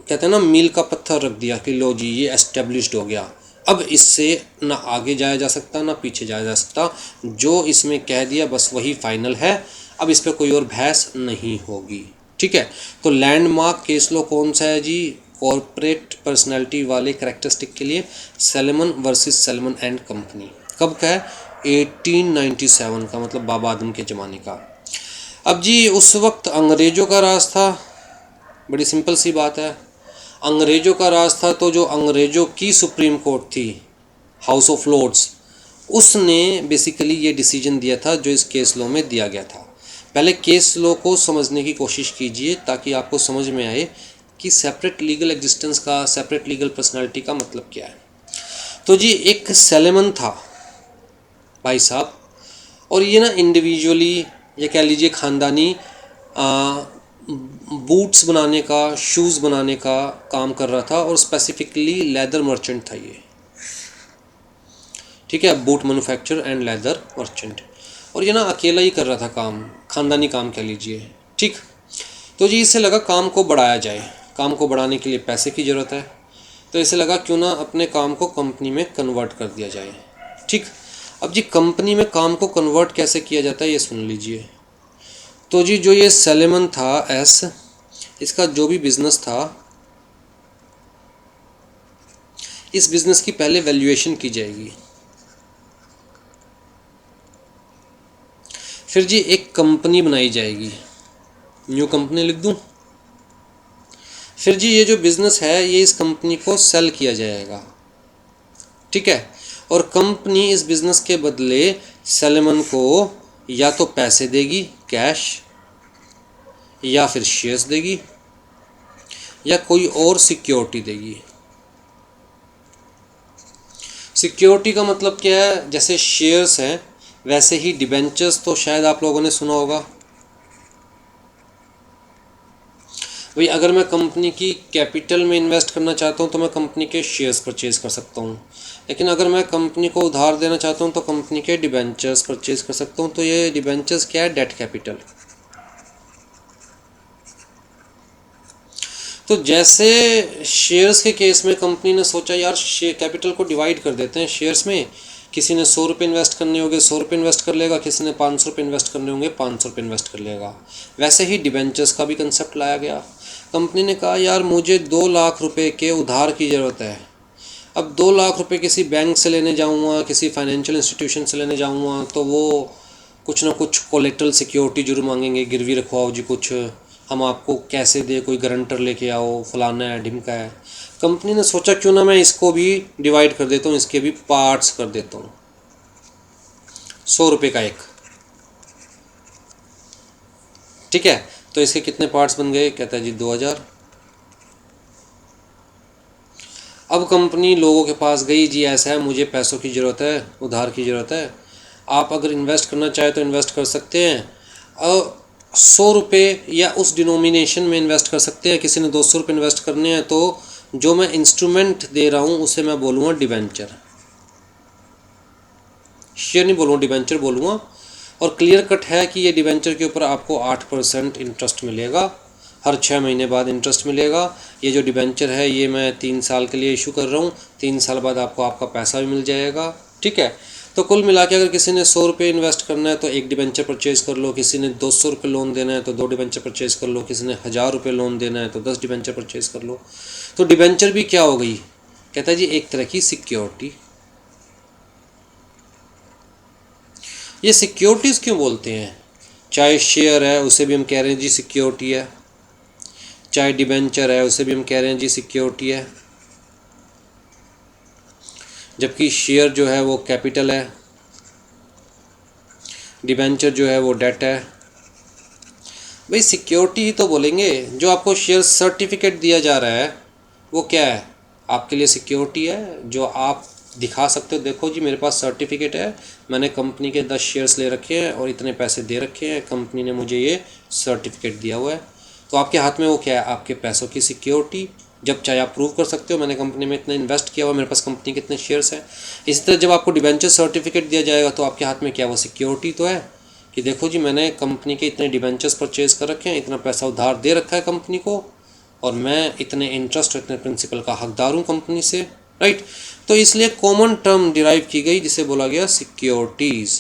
कहते हैं ना मील का पत्थर रख दिया कि लो जी ये एस्टेब्लिश्ड हो गया, अब इससे ना आगे जाया जा सकता ना पीछे जाया जा सकता, जो इसमें कह दिया बस वही फाइनल है, अब इस पर कोई और बहस नहीं होगी। ठीक है, तो लैंडमार्क केस लॉ कौन सा है जी? कॉरपोरेट पर्सनैलिटी वाले कैरेक्टरिस्टिक के लिए salmon versus salmon and company. कब का है? 1897 का, मतलब बाबा आदम के ज़माने का। अब जी उस वक्त अंग्रेज़ों का राज था, बड़ी सिंपल सी बात है, अंग्रेज़ों का राज था, तो जो अंग्रेज़ों की सुप्रीम कोर्ट थी, हाउस ऑफ लॉर्ड्स, उसने बेसिकली ये डिसीजन दिया था जो इस केस लॉ में दिया गया था। पहले केस लॉ को समझने की कोशिश कीजिए ताकि आपको समझ में आए कि सेपरेट लीगल एग्जिस्टेंस का, सेपरेट लीगल पर्सनालिटी का मतलब क्या है। तो जी एक सैलमन था भाई साहब, और ये ना इंडिविजुअली ये कह लीजिए खानदानी बूट्स बनाने का, शूज़ बनाने का काम कर रहा था, और स्पेसिफिकली लेदर मर्चेंट था ये। ठीक है, boot manufacture and leather merchant, और ये ना अकेला ही कर रहा था काम, खानदानी काम कह लीजिए। ठीक, तो जी इसे लगा काम को बढ़ाया जाए, काम को बढ़ाने के लिए पैसे की ज़रूरत है, तो इसे लगा क्यों ना अपने काम को कंपनी में कन्वर्ट कर दिया जाए। ठीक, अब जी कंपनी में काम को कन्वर्ट कैसे किया जाता है ये सुन लीजिए। तो जी जो ये सैलमन था एस, इसका जो भी बिज़नेस था, इस बिज़नेस की पहले वैल्यूएशन की जाएगी, फिर जी एक कंपनी बनाई जाएगी, न्यू कंपनी लिख दूं, फिर जी ये जो बिज़नेस है ये इस कंपनी को सेल किया जाएगा। ठीक है, और कंपनी इस बिज़नेस के बदले सैलमन को या तो पैसे देगी कैश, या फिर शेयर्स देगी, या कोई और सिक्योरिटी देगी। सिक्योरिटी का मतलब क्या है? जैसे शेयर्स हैं वैसे ही डिबेंचर्स तो शायद आप लोगों ने सुना होगा। भाई अगर मैं कंपनी की कैपिटल में इन्वेस्ट करना चाहता हूँ तो मैं कंपनी के शेयर्स परचेज कर सकता हूँ, लेकिन अगर मैं कंपनी को उधार देना चाहता हूँ तो कंपनी के डिबेंचर्स परचेज कर सकता हूँ। तो ये डिबेंचर्स क्या है? Debt capital. तो जैसे शेयर्स के केस में कंपनी ने सोचा यार कैपिटल को डिवाइड कर देते हैं शेयर्स में, किसी ने 100 रुपये इन्वेस्ट करने होंगे 100 रुपये इन्वेस्ट कर लेगा, किसी ने 500 रुपये इन्वेस्ट करने होंगे 500 रुपये इन्वेस्ट कर लेगा। वैसे ही डिबेंचर्स का भी कंसेप्ट लाया गया। कंपनी ने कहा यार मुझे 2 लाख रुपए के उधार की ज़रूरत है, अब 2 लाख रुपए किसी बैंक से लेने जाऊँगा, किसी फाइनेंशियल इंस्टीट्यूशन से लेने जाऊँगा, तो वो कुछ ना कुछ कोलेटरल सिक्योरिटी जरूर मांगेंगे, गिरवी रखवाओ जी कुछ, हम आपको कैसे दे, कोई गारंटर लेके आओ, फलाना है ढिमका है। कंपनी ने सोचा क्यों ना मैं इसको भी डिवाइड कर देता हूँ, इसके भी पार्ट्स कर देता हूँ। 100 रुपये का एक, ठीक है। तो इसके कितने पार्ट्स बन गए, कहता है जी 2000। अब कंपनी लोगों के पास गई, जी ऐसा है मुझे पैसों की ज़रूरत है, उधार की ज़रूरत है, आप अगर इन्वेस्ट करना चाहे तो इन्वेस्ट कर सकते हैं। और 100 रुपये या उस डिनोमिनेशन में इन्वेस्ट कर सकते हैं। किसी ने 200 रुपये इन्वेस्ट करने हैं तो जो मैं इंस्ट्रूमेंट दे रहा हूँ उसे मैं बोलूँगा डिबेंचर, शेयर नहीं बोलूँगा, डिबेंचर बोलूँगा। और क्लियर कट है कि ये डिबेंचर के ऊपर आपको 8% इंटरेस्ट मिलेगा, हर 6 महीने बाद इंटरेस्ट मिलेगा। ये जो डिबेंचर है ये मैं 3 साल के लिए इशू कर रहा हूँ, 3 साल बाद आपको आपका पैसा भी मिल जाएगा, ठीक है। तो कुल मिला के अगर किसी ने 100 रुपये इन्वेस्ट करना है तो एक डिबेंचर परचेज़ कर लो, किसी ने 200 रुपये लोन देना है तो 2 डिबेंचर परचेज़ कर लो, किसी ने 1000 रुपये लोन देना है तो 10 डिबेंचर परचेज़ कर लो। तो डिबेंचर भी क्या हो गई, कहता है जी एक तरह की सिक्योरिटी। ये सिक्योरिटीज़ क्यों बोलते हैं, चाहे शेयर है उसे भी हम कह रहे हैं जी सिक्योरिटी है, चाहे डिबेंचर है उसे भी हम कह रहे हैं जी सिक्योरिटी है, जबकि शेयर जो है वो कैपिटल है, डिबेंचर जो है वो डेट है। भाई सिक्योरिटी ही तो बोलेंगे। जो आपको शेयर सर्टिफिकेट दिया जा रहा है वो क्या है, आपके लिए सिक्योरिटी है, जो आप दिखा सकते हो, देखो जी मेरे पास सर्टिफिकेट है, मैंने कंपनी के 10 शेयर्स ले रखे हैं और इतने पैसे दे रखे हैं, कंपनी ने मुझे ये सर्टिफिकेट दिया हुआ है। तो आपके हाथ में वो क्या है, आपके पैसों की सिक्योरिटी। जब चाहे आप प्रूव कर सकते हो मैंने कंपनी में इतना इन्वेस्ट किया हुआ, मेरे पास कंपनी के इतने शेयर्स हैं। इसी तरह जब आपको डिबेंचर सर्टिफिकेट दिया जाएगा तो आपके हाथ में क्या, वो सिक्योरिटी तो है कि देखो जी मैंने कंपनी के इतने डिबेंचर्स परचेज़ कर रखे हैं, इतना पैसा उधार दे रखा है कंपनी को, और मैं इतने इंटरेस्ट और इतने प्रिंसिपल का हकदार हूँ कंपनी से, राइट। तो इसलिए कॉमन टर्म डिराइव की गई जिसे बोला गया सिक्योरिटीज़।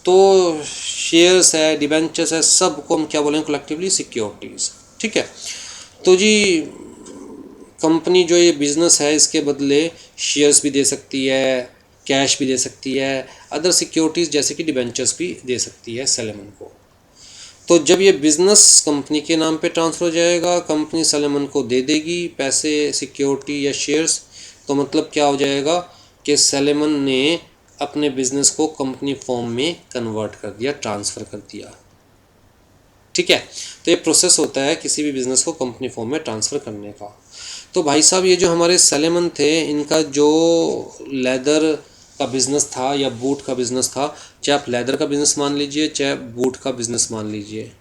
तो शेयर्स है, डिबेंचर्स है, सब को हम क्या बोलेंगे कलेक्टिवली, सिक्योरिटीज़, ठीक है। तो जी कंपनी जो ये बिज़नेस है इसके बदले शेयर्स भी दे सकती है, कैश भी दे सकती है, अदर सिक्योरिटीज़ जैसे कि डिबेंचर्स भी दे सकती है सेलेमन को। तो जब ये बिज़नेस कंपनी के नाम पे ट्रांसफ़र हो जाएगा, कंपनी सेलेमन को दे देगी पैसे, सिक्योरिटी या शेयर्स, तो मतलब क्या हो जाएगा कि सेलेमन ने अपने बिज़नेस को कंपनी फॉर्म में कन्वर्ट कर दिया, ट्रांसफ़र कर दिया, ठीक है। तो ये प्रोसेस होता है किसी भी बिज़नेस को कंपनी फॉर्म में ट्रांसफ़र करने का। तो भाई साहब ये जो हमारे सेलेमन थे, इनका जो लेदर का बिज़नेस था या बूट का बिज़नेस था, चाहे आप लेदर का बिज़नेस मान लीजिए चाहे बूट का बिज़नेस मान लीजिए,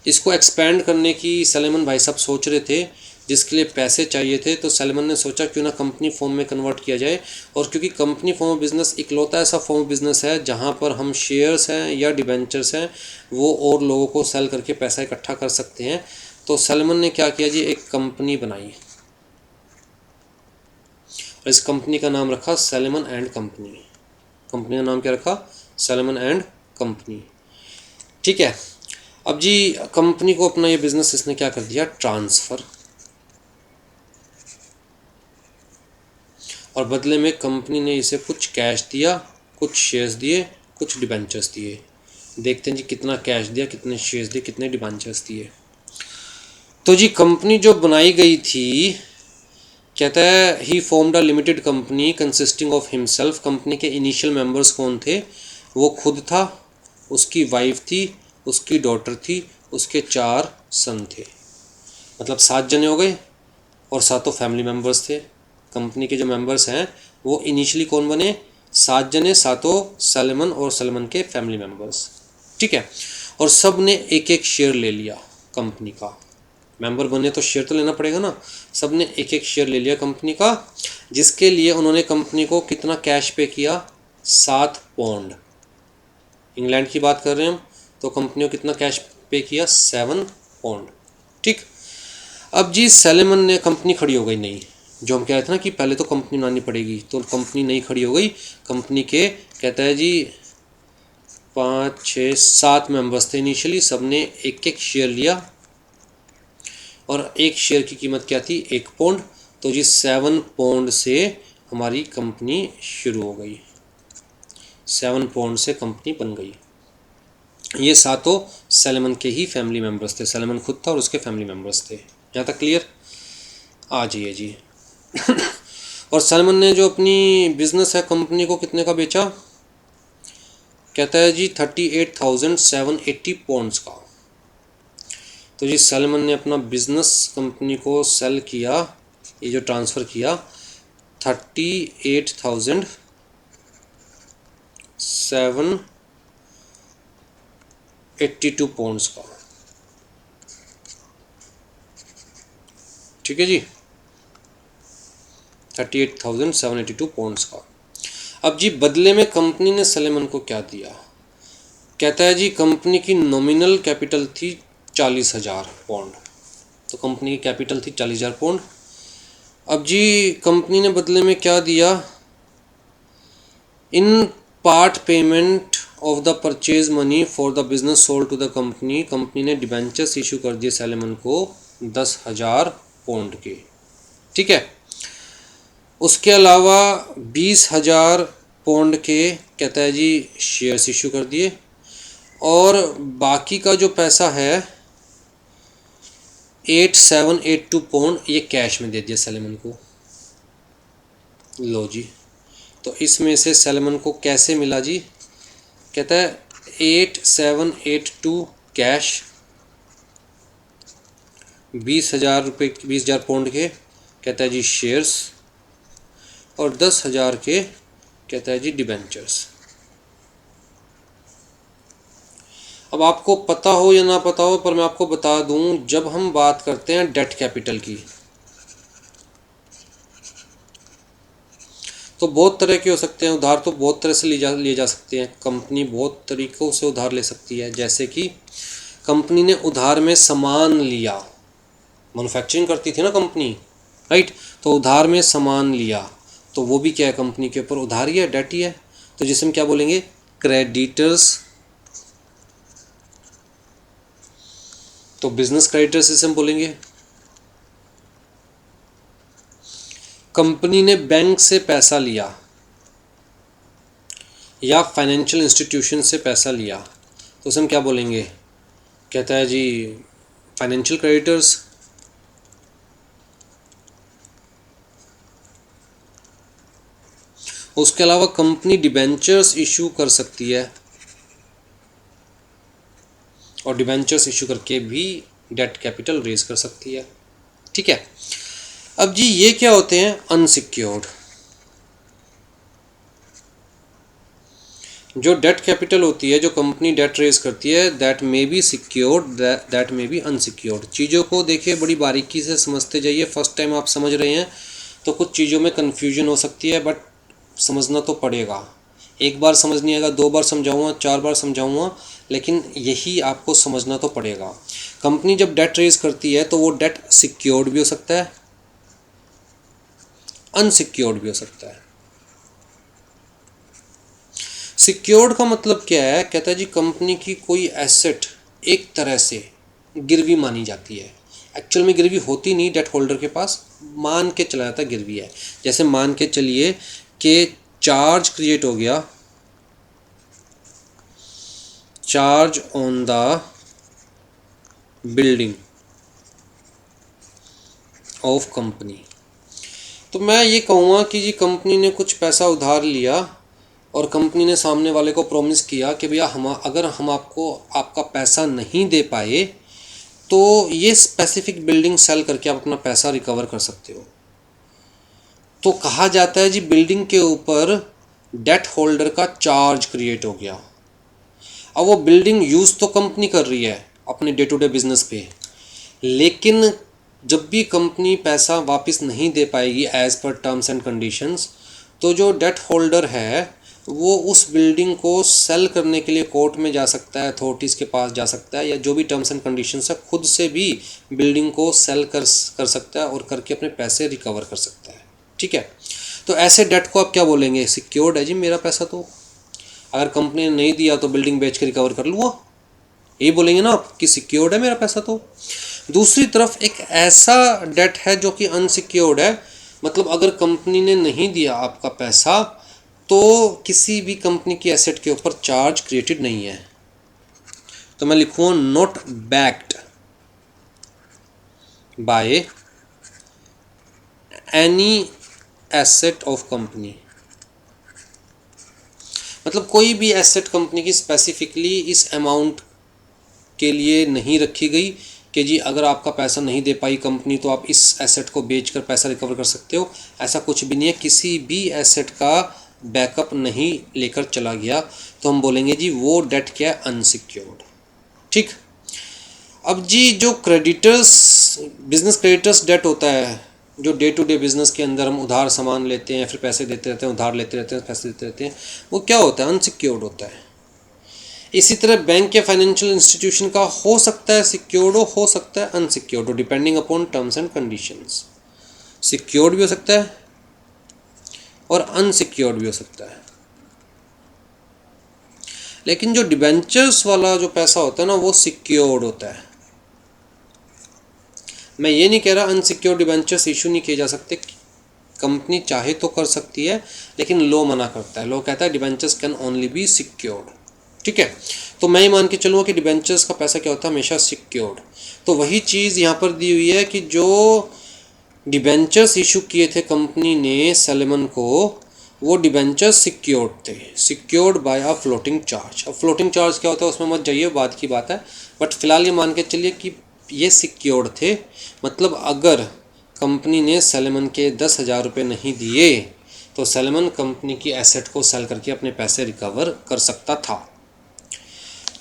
इसको एक्सपेंड करने की सेलेमन भाई साहब सोच रहे थे, जिसके लिए पैसे चाहिए थे। तो सेलेमन ने सोचा क्यों ना कंपनी फॉर्म में कन्वर्ट किया जाए। और क्योंकि कंपनी फॉर्म ऑफ बिज़नेस इकलौता ऐसा फॉर्म ऑफ बिज़नेस है जहाँ पर हम शेयर्स हैं या डिबेंचर्स हैं वो और लोगों को सेल करके पैसा इकट्ठा कर सकते हैं, तो सेलेमन ने क्या किया जी, एक कंपनी बनाई और इस कंपनी का नाम रखा सेलेमन एंड कंपनी। कंपनी का नाम क्या रखा, सेलेमन एंड कंपनी, ठीक है। अब जी कंपनी को अपना ये बिज़नेस इसने क्या कर दिया, ट्रांसफ़र, और बदले में कंपनी ने इसे कुछ कैश दिया, कुछ शेयर्स दिए, कुछ डिबेंचर्स दिए। देखते हैं जी कितना कैश दिया, कितने शेयर्स दिए, कितने डिबेंचर्स दिए। तो जी कंपनी जो बनाई गई थी, कहता है he formed a limited company consisting of himself. Company के इनिशियल मेंबर्स कौन थे, वो खुद था, उसकी वाइफ थी, उसकी डॉटर थी, उसके 4 सन थे, मतलब 7 जने हो गए और 7 फैमिली मेंबर्स थे। कंपनी के जो मेंबर्स हैं वो इनिशियली कौन बने, 7 जने, 7 सेलेमन और सेलेमन के फैमिली मेंबर्स, ठीक है। और सब ने एक एक शेयर ले लिया कंपनी का, मेंबर बने तो शेयर तो लेना पड़ेगा ना, सब ने एक एक शेयर ले लिया कंपनी का, जिसके लिए उन्होंने कंपनी को कितना कैश पे किया, 7 पौंड। इंग्लैंड की बात कर रहे हैं हम, तो कंपनी को कितना कैश पे किया, 7 पौंड, ठीक। अब जी सेलेमन ने, कंपनी खड़ी हो गई नहीं, जो हम कह रहे थे ना कि पहले तो कंपनी बनानी पड़ेगी, तो कंपनी नहीं खड़ी हो गई। कंपनी के कहता है जी 5 6 7 मेंबर्स थे इनिशियली, सब ने एक एक शेयर लिया और एक शेयर की कीमत क्या थी, 1 पौंड। तो जी 7 पौंड से हमारी कंपनी शुरू हो गई, 7 पौंड से कंपनी बन गई। ये सातों सैलमन के ही फैमिली मेम्बर्स थे, सैलमन खुद था और उसके फैमिली मेम्बर्स थे। यहाँ तक क्लियर? आ जाइए जी। और सैलमन ने जो अपनी बिजनेस है कंपनी को कितने का बेचा? कहता है जी 38,780 पौंड्स का। तो जी सैलमन ने अपना बिजनेस कंपनी को सेल किया, ये जो ट्रांसफ़र किया 38,782 पौंड्स का। ठीक है जी, 38,782 पौंड्स का। अब जी बदले में कंपनी ने सैलमन को क्या दिया? कहता है जी कंपनी की नॉमिनल कैपिटल थी 40,000 पौंड। तो कंपनी की कैपिटल थी 40,000 पौंड। अब जी कंपनी ने बदले में क्या दिया? In part payment of the purchase money for the business sold to the company, company ने डिबेंचर्स इशू कर दिए सैलमन को 10,000 पौंड के। ठीक है। उसके अलावा 20,000 पौंड के कहता है जी शेयर्स इशू कर दिए, और बाकी का जो पैसा है 8782 पौंड ये कैश में दे दिया सैलमन को। लो जी, तो इसमें से सैलमन को कैसे मिला जी? कहता है 8782 कैश, 20,000 रुपये, 20,000 पौंड के कहता है जी शेयर्स, और 10,000 के कहता है जी डिबेंचर्स। अब आपको पता हो या ना पता हो, पर मैं आपको बता दूं, जब हम बात करते हैं डेट कैपिटल की तो बहुत तरह के हो सकते हैं। उधार तो बहुत तरह से लिए जा सकते हैं। कंपनी बहुत तरीक़ों से उधार ले सकती है। जैसे कि कंपनी ने उधार में सामान लिया, मैन्युफैक्चरिंग करती थी ना कंपनी, राइट? तो उधार में सामान लिया, तो वो भी क्या है? कंपनी के ऊपर उधार ही है, डेट ही है। तो जिसे हम क्या बोलेंगे? क्रेडिटर्स। तो बिजनेस क्रेडिटर्स इसे हम बोलेंगे। कंपनी ने बैंक से पैसा लिया या फाइनेंशियल इंस्टीट्यूशन से पैसा लिया, तो उसे हम क्या बोलेंगे? कहता है जी फाइनेंशियल क्रेडिटर्स। उसके अलावा कंपनी डिबेंचर्स इशू कर सकती है, और डिबेंचर्स इशू करके भी डेट कैपिटल रेज कर सकती है। ठीक है। अब जी ये क्या होते हैं? अनसिक्योर्ड। जो डेट कैपिटल होती है, जो कंपनी डेट रेज करती है, that may be secured, that may be unsecured. चीज़ों को देखिए बड़ी बारीकी से समझते जाइए। फर्स्ट टाइम आप समझ रहे हैं तो कुछ चीज़ों में कन्फ्यूजन हो सकती है, बट समझना तो पड़ेगा। एक बार समझ नहीं आएगा, 2 बार समझाऊंगा, 4 बार समझाऊंगा, लेकिन यही आपको समझना तो पड़ेगा। कंपनी जब डेट रेज करती है तो वो डेट सिक्योर्ड भी हो सकता है, अनसिक्योर्ड भी हो सकता है। सिक्योर्ड का मतलब क्या है? कहता है जी कंपनी की कोई एसेट एक तरह से गिरवी मानी जाती है। एक्चुअल में गिरवी होती नहीं डेट होल्डर के पास, मान के चला जाता है गिरवी है। जैसे मान के चलिए कि चार्ज क्रिएट हो गया, charge on the building of company. तो मैं ये कहूँगा कि जी कंपनी ने कुछ पैसा उधार लिया और कंपनी ने सामने वाले को प्रॉमिस किया कि भैया अगर हम आपको आपका पैसा नहीं दे पाए तो ये स्पेसिफिक बिल्डिंग सेल करके आप अपना पैसा रिकवर कर सकते हो। तो कहा जाता है जी बिल्डिंग के ऊपर डेट होल्डर का चार्ज क्रिएट हो गया। अब वो बिल्डिंग यूज़ तो कंपनी कर रही है अपने डे टू डे बिजनेस पे, लेकिन जब भी कंपनी पैसा वापस नहीं दे पाएगी as per terms and conditions, तो जो डेट होल्डर है वो उस बिल्डिंग को सेल करने के लिए कोर्ट में जा सकता है, अथॉरिटीज़ के पास जा सकता है, या जो भी टर्म्स एंड कंडीशंस है खुद से भी बिल्डिंग को सेल कर सकता है और करके अपने पैसे रिकवर कर सकता है। ठीक है। तो ऐसे डेट को आप क्या बोलेंगे? सिक्योर्ड है जी मेरा पैसा। तो अगर कंपनी ने नहीं दिया तो बिल्डिंग बेच के रिकवर कर लूँगा, यही बोलेंगे ना आप कि सिक्योर्ड है मेरा पैसा। तो दूसरी तरफ एक ऐसा डेट है जो कि अनसिक्योर्ड है, मतलब अगर कंपनी ने नहीं दिया आपका पैसा तो किसी भी कंपनी की एसेट के ऊपर चार्ज क्रिएटेड नहीं है। तो मैं लिखूँ not backed by any asset of company. मतलब कोई भी एसेट कंपनी की स्पेसिफिकली इस अमाउंट के लिए नहीं रखी गई कि जी अगर आपका पैसा नहीं दे पाई कंपनी तो आप इस एसेट को बेचकर पैसा रिकवर कर सकते हो। ऐसा कुछ भी नहीं है, किसी भी एसेट का बैकअप नहीं लेकर चला गया तो हम बोलेंगे जी वो डेट क्या है, अनसिक्योर्ड। ठीक। अब जी जो क्रेडिटर्स, बिजनेस क्रेडिटर्स डेट होता है, जो डे टू डे बिजनेस के अंदर हम उधार सामान लेते हैं, फिर पैसे देते रहते हैं, उधार लेते रहते हैं, पैसे देते रहते हैं, वो क्या होता है, अनसिक्योर्ड होता है। इसी तरह बैंक या फाइनेंशियल इंस्टीट्यूशन का हो सकता है सिक्योर्ड हो सकता है अनसिक्योर्ड हो, depending upon terms and conditions. Secured भी हो सकता है और अनसिक्योर्ड भी हो सकता है। लेकिन जो डिबेंचर्स वाला जो पैसा होता है ना वो सिक्योर्ड होता है। मैं ये नहीं कह रहा अनसिक्योर्ड डिबेंचर्स इशू नहीं किए जा सकते, कंपनी चाहे तो कर सकती है, लेकिन लॉ मना करता है। लॉ कहता है debentures can only B secured. ठीक है, तो मैं ये मान के चलूँगा कि डिबेंचर्स का पैसा क्या होता है, हमेशा सिक्योर्ड। तो वही चीज़ यहाँ पर दी हुई है कि जो डिबेंचर्स इशू किए थे कंपनी ने सैलमन को, वो डिबेंचर्स सिक्योर्ड थे, secured by a floating charge. अब फ्लोटिंग चार्ज क्या होता है उसमें मत जाइए, बाद की बात है, बट फिलहाल ये मान के चलिए कि ये सिक्योर्ड थे। मतलब अगर कंपनी ने सैलमन के 10,000 रुपये नहीं दिए तो सैलमन कंपनी की एसेट को सेल करके अपने पैसे रिकवर कर सकता था।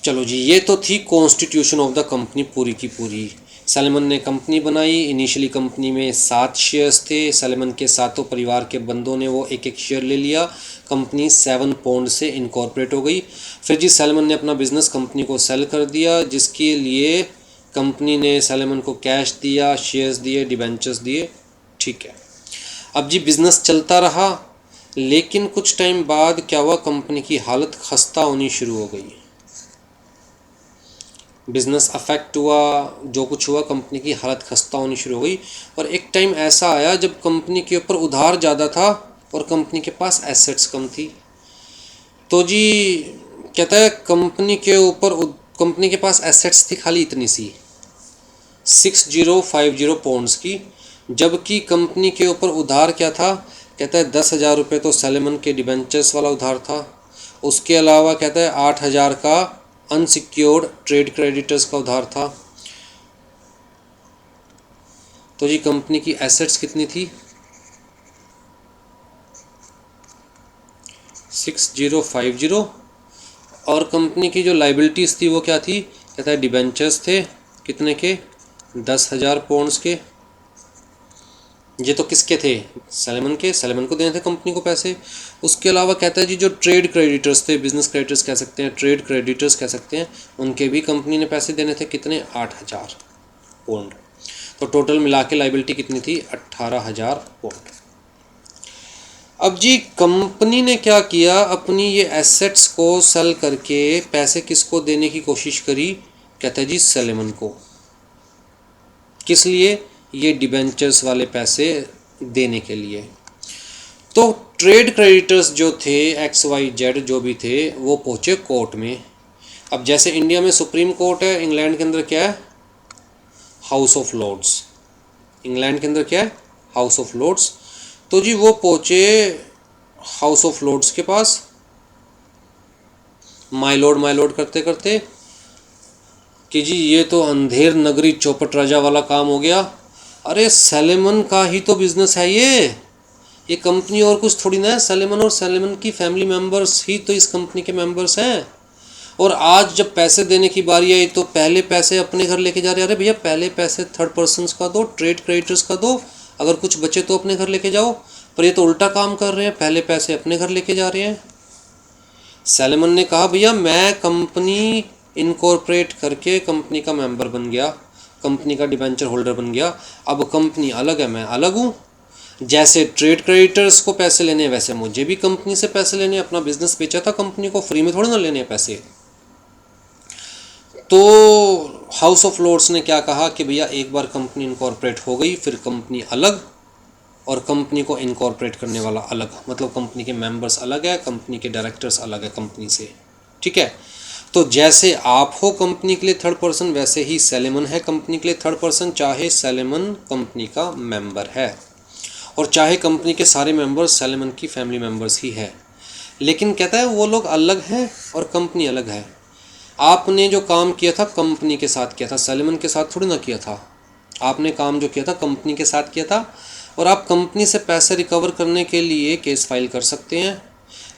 चलो जी, ये तो थी कॉन्स्टिट्यूशन ऑफ द कंपनी पूरी की पूरी। सैलमन ने कंपनी बनाई। इनिशियली कंपनी में 7 शेयर्स थे। सैलमन के सातों परिवार के बंदों ने वो एक एक शेयर ले लिया। कंपनी 7 पौंड से इनकॉर्पोरेट हो गई। फिर जी सैलमन ने अपना बिजनेस कंपनी को सेल कर दिया, जिसके लिए कंपनी ने सैलमन को कैश दिया, शेयर्स दिए, डिबेंचर्स दिए। ठीक है, अब जी बिज़नेस चलता रहा, लेकिन कुछ टाइम बाद क्या हुआ, कंपनी की हालत खस्ता होनी शुरू हो गई। बिज़नेस अफेक्ट हुआ, जो कुछ हुआ, कंपनी की हालत खस्ता होनी शुरू हो गई। और एक टाइम ऐसा आया जब कंपनी के ऊपर उधार ज़्यादा था और कंपनी के पास एसेट्स कम थी। तो जी कहता है कंपनी के ऊपर, कंपनी के पास एसेट्स थी खाली इतनी सी 6050 पौंड्स की, जबकि कंपनी के ऊपर उधार क्या था, कहता है 10,000 रुपये तो सैलमन के डिबेंचर्स वाला उधार था। उसके अलावा कहता है 8,000 का अनसिक्योर्ड ट्रेड क्रेडिटर्स का उधार था। तो जी कंपनी की एसेट्स कितनी थी, 6050, और कंपनी की जो लाइबिलिटीज़ थी वो क्या थी, कहता है डिबेंचर्स थे, कितने के, 10,000 पौंड्स के। ये तो किसके थे, सैलमन के, सैलमन को देने थे कंपनी को पैसे। उसके अलावा कहता है जी जो ट्रेड क्रेडिटर्स थे, बिजनेस क्रेडिटर्स कह सकते हैं, ट्रेड क्रेडिटर्स कह सकते हैं, उनके भी कंपनी ने पैसे देने थे, कितने, 8,000 पौंड। तो टोटल मिला के लाइबिलिटी कितनी थी, 18,000 पौंड। अब जी कंपनी ने क्या किया, अपनी ये एसेट्स को सेल करके पैसे किसको देने की कोशिश करी, कहता है जी सैलमन को। किस लिए, ये डिबेंचर्स वाले पैसे देने के लिए। तो ट्रेड क्रेडिटर्स जो थे XYZ जो भी थे वो पहुँचे कोर्ट में। अब जैसे इंडिया में सुप्रीम कोर्ट है, इंग्लैंड के अंदर क्या है, हाउस ऑफ लॉर्ड्स। इंग्लैंड के अंदर क्या है, हाउस ऑफ लॉर्ड्स। तो जी वो पहुँचे हाउस ऑफ लॉर्ड्स के पास, माय लॉर्ड करते करते कि जी ये तो अंधेर नगरी चौपट राजा वाला काम हो गया। अरे सैलमन का ही तो बिज़नेस है ये कंपनी और कुछ थोड़ी ना है। सैलमन और सैलमन की फैमिली मेंबर्स ही तो इस कंपनी के मेंबर्स हैं। और आज जब पैसे देने की बारी आई तो पहले पैसे अपने घर लेके जा रहे हैं। अरे भैया पहले पैसे थर्ड पर्सन्स का दो, ट्रेड क्रेडिटर्स का दो, अगर कुछ बचे तो अपने घर लेके जाओ। पर ये तो उल्टा काम कर रहे हैं, पहले पैसे अपने घर लेके जा रहे हैं। सैलमन ने कहा भैया मैं कंपनी इनकॉर्पोरेट करके कंपनी का मेंबर बन गया, कंपनी का डिबेंचर होल्डर बन गया, अब कंपनी अलग है, मैं अलग हूँ। जैसे ट्रेड क्रेडिटर्स को पैसे लेने वैसे मुझे भी कंपनी से पैसे लेने, अपना बिजनेस बेचा था कंपनी को, फ्री में थोड़ी ना लेने पैसे। तो हाउस ऑफ लॉर्ड्स ने क्या कहा कि भैया एक बार कंपनी इनकॉर्पोरेट हो गई, फिर कंपनी अलग, और कंपनी को इनकॉर्पोरेट करने वाला अलग, मतलब कंपनी के मेंबर्स अलग है, कंपनी के डायरेक्टर्स अलग है कंपनी से। ठीक है, तो जैसे आप हो कंपनी के लिए थर्ड पर्सन, वैसे ही सैलेमन है कंपनी के लिए थर्ड पर्सन, चाहे सैलेमन कंपनी का मेंबर है और चाहे कंपनी के सारे मेंबर्स सैलेमन की फैमिली मेंबर्स ही है। लेकिन कहता है वो लोग अलग हैं और कंपनी अलग है। आपने जो काम किया था कंपनी के साथ किया था, सैलेमन के साथ थोड़ी ना किया था। आपने काम जो किया था कंपनी के साथ किया था, और आप कंपनी से पैसे रिकवर करने के लिए केस फाइल कर सकते हैं।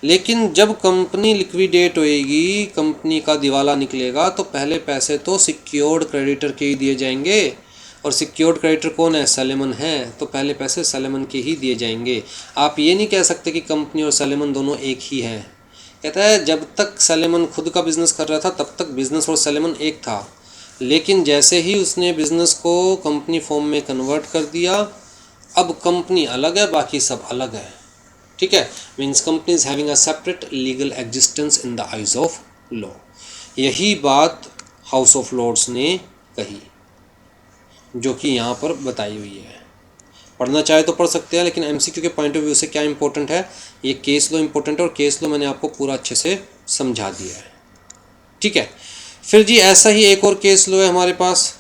लेकिन जब कंपनी लिक्विडेट होएगी, कंपनी का दिवाला निकलेगा, तो पहले पैसे तो सिक्योर्ड क्रेडिटर के ही दिए जाएंगे, और सिक्योर्ड क्रेडिटर कौन है? सैलेमन है, तो पहले पैसे सैलेमन के ही दिए जाएंगे। आप ये नहीं कह सकते कि कंपनी और सैलेमन दोनों एक ही हैं। कहता है जब तक सैलेमन खुद का बिजनेस कर रहा था तब तक बिजनेस और सैलेमन एक था, लेकिन जैसे ही उसने बिजनेस को कंपनी फॉर्म में कन्वर्ट कर दिया, अब कंपनी अलग है, बाकी सब अलग है। ठीक है, means company is having a separate legal existence in the eyes of law. यही बात हाउस ऑफ लॉर्ड्स ने कही, जो कि यहाँ पर बताई हुई है। पढ़ना चाहे तो पढ़ सकते हैं, लेकिन एमसीक्यू के पॉइंट ऑफ व्यू से क्या इंपॉर्टेंट है, ये केस लॉ इंपॉर्टेंट है, और केस लॉ मैंने आपको पूरा अच्छे से समझा दिया है। ठीक है, फिर जी ऐसा ही एक और केस लॉ है हमारे पास,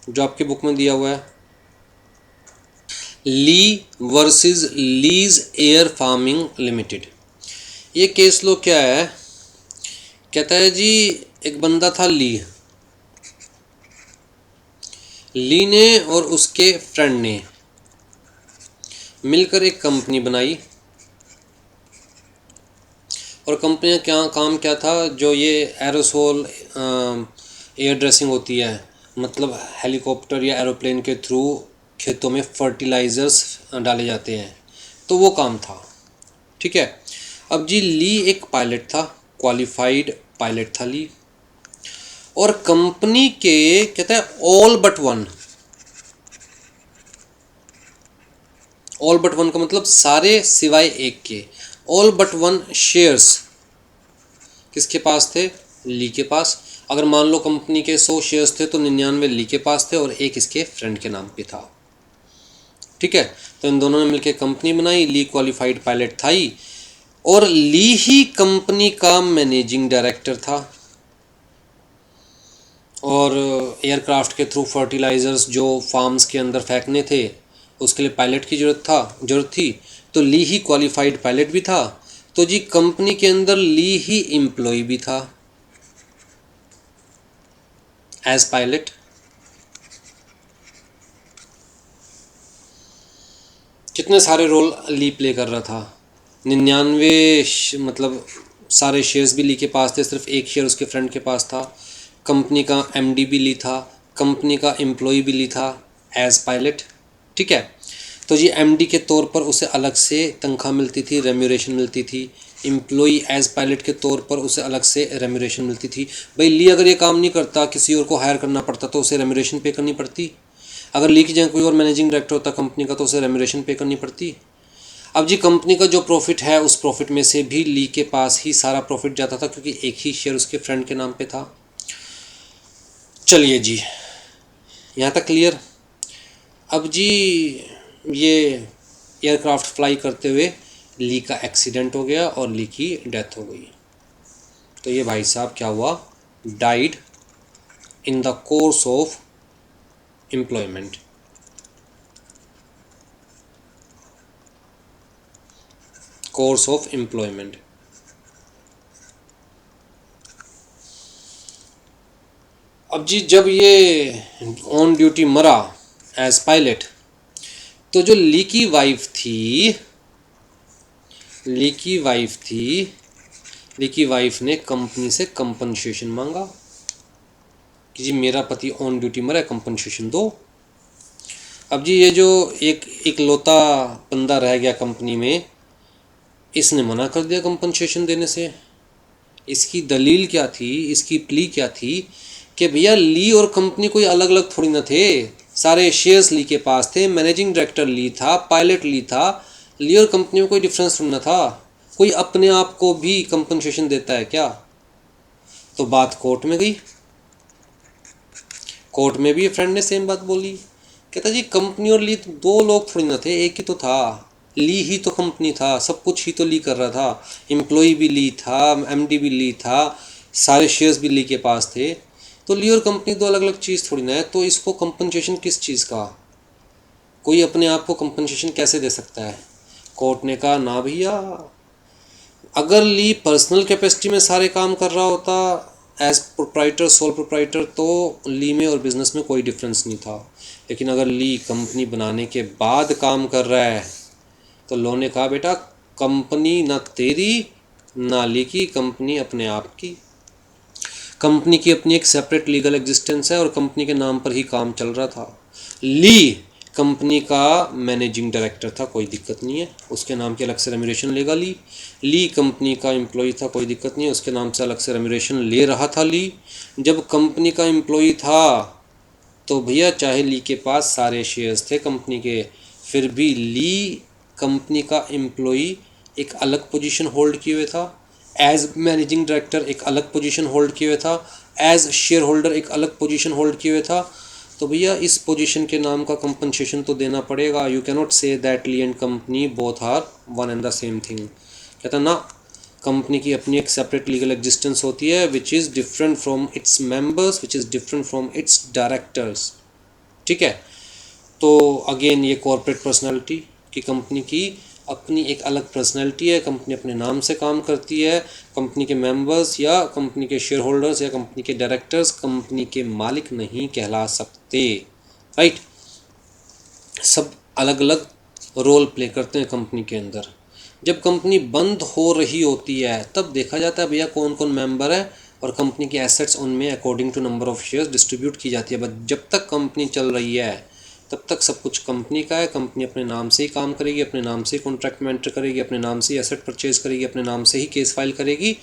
जो आपकी बुक में दिया हुआ है, Lee versus Lee's air farming limited. ये केस लॉ क्या है? कहता है जी एक बंदा था ली ने और उसके फ्रेंड ने मिलकर एक कंपनी बनाई, और कंपनी का क्या काम क्या था? जो ये एरोसोल एयर ड्रेसिंग होती है, मतलब हेलीकॉप्टर या एरोप्लेन के थ्रू खेतों में फर्टिलाइज़र्स डाले जाते हैं, तो वो काम था। ठीक है, अब जी ली एक पायलट था, क्वालिफाइड पायलट था ली, और कंपनी के कहता है ऑल बट वन का मतलब सारे सिवाय एक के, ऑल बट वन शेयर्स किसके पास थे? ली के पास। अगर मान लो कंपनी के 100 शेयर्स थे तो 99 ली के पास थे और एक इसके फ्रेंड के नाम पे था। ठीक है, तो इन दोनों ने मिलकर कंपनी बनाई, ली क्वालिफाइड पायलट था ही, और ली ही कंपनी का मैनेजिंग डायरेक्टर था, और एयरक्राफ्ट के थ्रू फर्टिलाइज़र्स जो फार्म्स के अंदर फेंकने थे उसके लिए पायलट की ज़रूरत थी, तो ली ही क्वालिफाइड पायलट भी था। तो जी कंपनी के अंदर ली ही एम्प्लॉय भी था एज पायलट। कितने सारे रोल ली प्ले कर रहा था? 99 मतलब सारे शेयर्स भी ली के पास थे, सिर्फ एक शेयर उसके फ्रेंड के पास था। कंपनी का एमडी भी ली था, कंपनी का एम्प्लॉय भी ली था एज पायलट। ठीक है, तो जी एमडी के तौर पर उसे अलग से तनख्वाह मिलती थी, रेम्यूरेशन मिलती थी। एम्प्लॉय एज पायलट के तौर पर उसे अलग से रेम्यूरेशन मिलती थी। भाई ली अगर ये काम नहीं करता, किसी और को हायर करना पड़ता तो उसे रेम्यूरेशन पे करनी पड़ती। अगर ली की जगह कोई और मैनेजिंग डायरेक्टर होता कंपनी का तो उसे रेम्यूरेशन पे करनी पड़ती। अब जी कंपनी का जो प्रॉफिट है उस प्रॉफिट में से भी ली के पास ही सारा प्रॉफिट जाता था, क्योंकि एक ही शेयर उसके फ्रेंड के नाम पे था। चलिए जी यहाँ तक क्लियर। अब जी ये एयरक्राफ्ट फ्लाई करते हुए ली का एक्सीडेंट हो गया और ली की डेथ हो गई। तो ये भाई साहब क्या हुआ? Died in the course of employment. Course of employment. अब जी जब ये ऑन ड्यूटी मरा एज पायलट, तो जो ली की वाइफ थी ली की वाइफ ने कंपनी से कंपनसेशन मांगा कि जी मेरा पति ऑन ड्यूटी मरा है, कंपनसेशन दो। अब जी ये जो एक इकलौता बंदा रह गया कंपनी में, इसने मना कर दिया कंपनसेशन देने से। इसकी दलील क्या थी, इसकी प्ली क्या थी कि भैया ली और कंपनी कोई अलग अलग थोड़ी ना थे, सारे शेयर्स ली के पास थे, मैनेजिंग डायरेक्टर ली था, पायलट ली था, ली और कंपनी में कोई डिफरेंस थोड़ी ना था। कोई अपने आप को भी कंपनसेशन देता है क्या? तो बात कोर्ट में गई, कोर्ट में भी फ्रेंड ने सेम बात बोली कहता जी कंपनी और ली तो दो लोग थोड़ी ना थे, एक ही तो था। ली ही तो कंपनी था, सब कुछ ही तो ली कर रहा था। एम्प्लॉय भी ली था, एमडी भी ली था, सारे शेयर्स भी ली के पास थे। तो ली और कंपनी दो अलग अलग चीज़ थोड़ी ना है। तो इसको कंपनसेशन किस चीज़ का, कोई अपने आप को कंपनसेशन कैसे दे सकता है? कोर्ट ने कहा ना भैया, अगर ली पर्सनल कैपेसिटी में सारे काम कर रहा होता एज प्रोप्राइटर, सोल प्रोप्राइटर, तो ली में और बिजनेस में कोई डिफरेंस नहीं था। लेकिन अगर ली कंपनी बनाने के बाद काम कर रहा है तो लॉ ने कहा बेटा कंपनी ना तेरी ना ली की, कंपनी अपने आप की। कंपनी की अपनी एक सेपरेट लीगल एग्जिस्टेंस है और कंपनी के नाम पर ही काम चल रहा था। ली कंपनी का मैनेजिंग डायरेक्टर था, कोई दिक्कत नहीं है, उसके नाम की अलग से रेम्यूनरेशन लेगा ली। ली कंपनी का एम्प्लॉय था, कोई दिक्कत नहीं है, उसके नाम से अलग से रेम्यूनरेशन ले रहा था ली। जब कंपनी का एम्प्लॉय था तो भैया चाहे ली के पास सारे शेयर्स थे कंपनी के, फिर भी ली कंपनी का एम्प्लॉय एक अलग पोजीशन होल्ड किए हुए था, एज मैनेजिंग डायरेक्टर एक अलग पोजीशन होल्ड किए हुए था, एज शेयर होल्डर एक अलग पोजीशन होल्ड किए हुए था। तो भैया इस पोजीशन के नाम का कंपनसेशन तो देना पड़ेगा। You cannot say that Lee and company both are one and the same thing. कहता ना, कंपनी की अपनी एक सेपरेट लीगल एग्जिस्टेंस होती है which is different from its members, which is different from it's directors. ठीक है, तो अगेन ये कॉर्पोरेट पर्सनालिटी की कंपनी की अपनी एक अलग पर्सनैलिटी है, कंपनी अपने नाम से काम करती है, कंपनी के मेंबर्स या कंपनी के शेयर होल्डर्स या कंपनी के डायरेक्टर्स कंपनी के मालिक नहीं कहला सकते। राइट, सब अलग अलग रोल प्ले करते हैं कंपनी के अंदर। जब कंपनी बंद हो रही होती है तब देखा जाता है भैया कौन कौन मेंबर है और कंपनी की एसेट्स उनमें according to number of shares distribute की जाती है। बट जब तक कंपनी चल रही है तब तक सब कुछ कंपनी का है। कंपनी अपने नाम से ही काम करेगी, अपने नाम से ही कॉन्ट्रैक्ट में एंटर करेगी, अपने नाम से ही एसेट परचेज करेगी, अपने नाम से ही केस फाइल करेगी।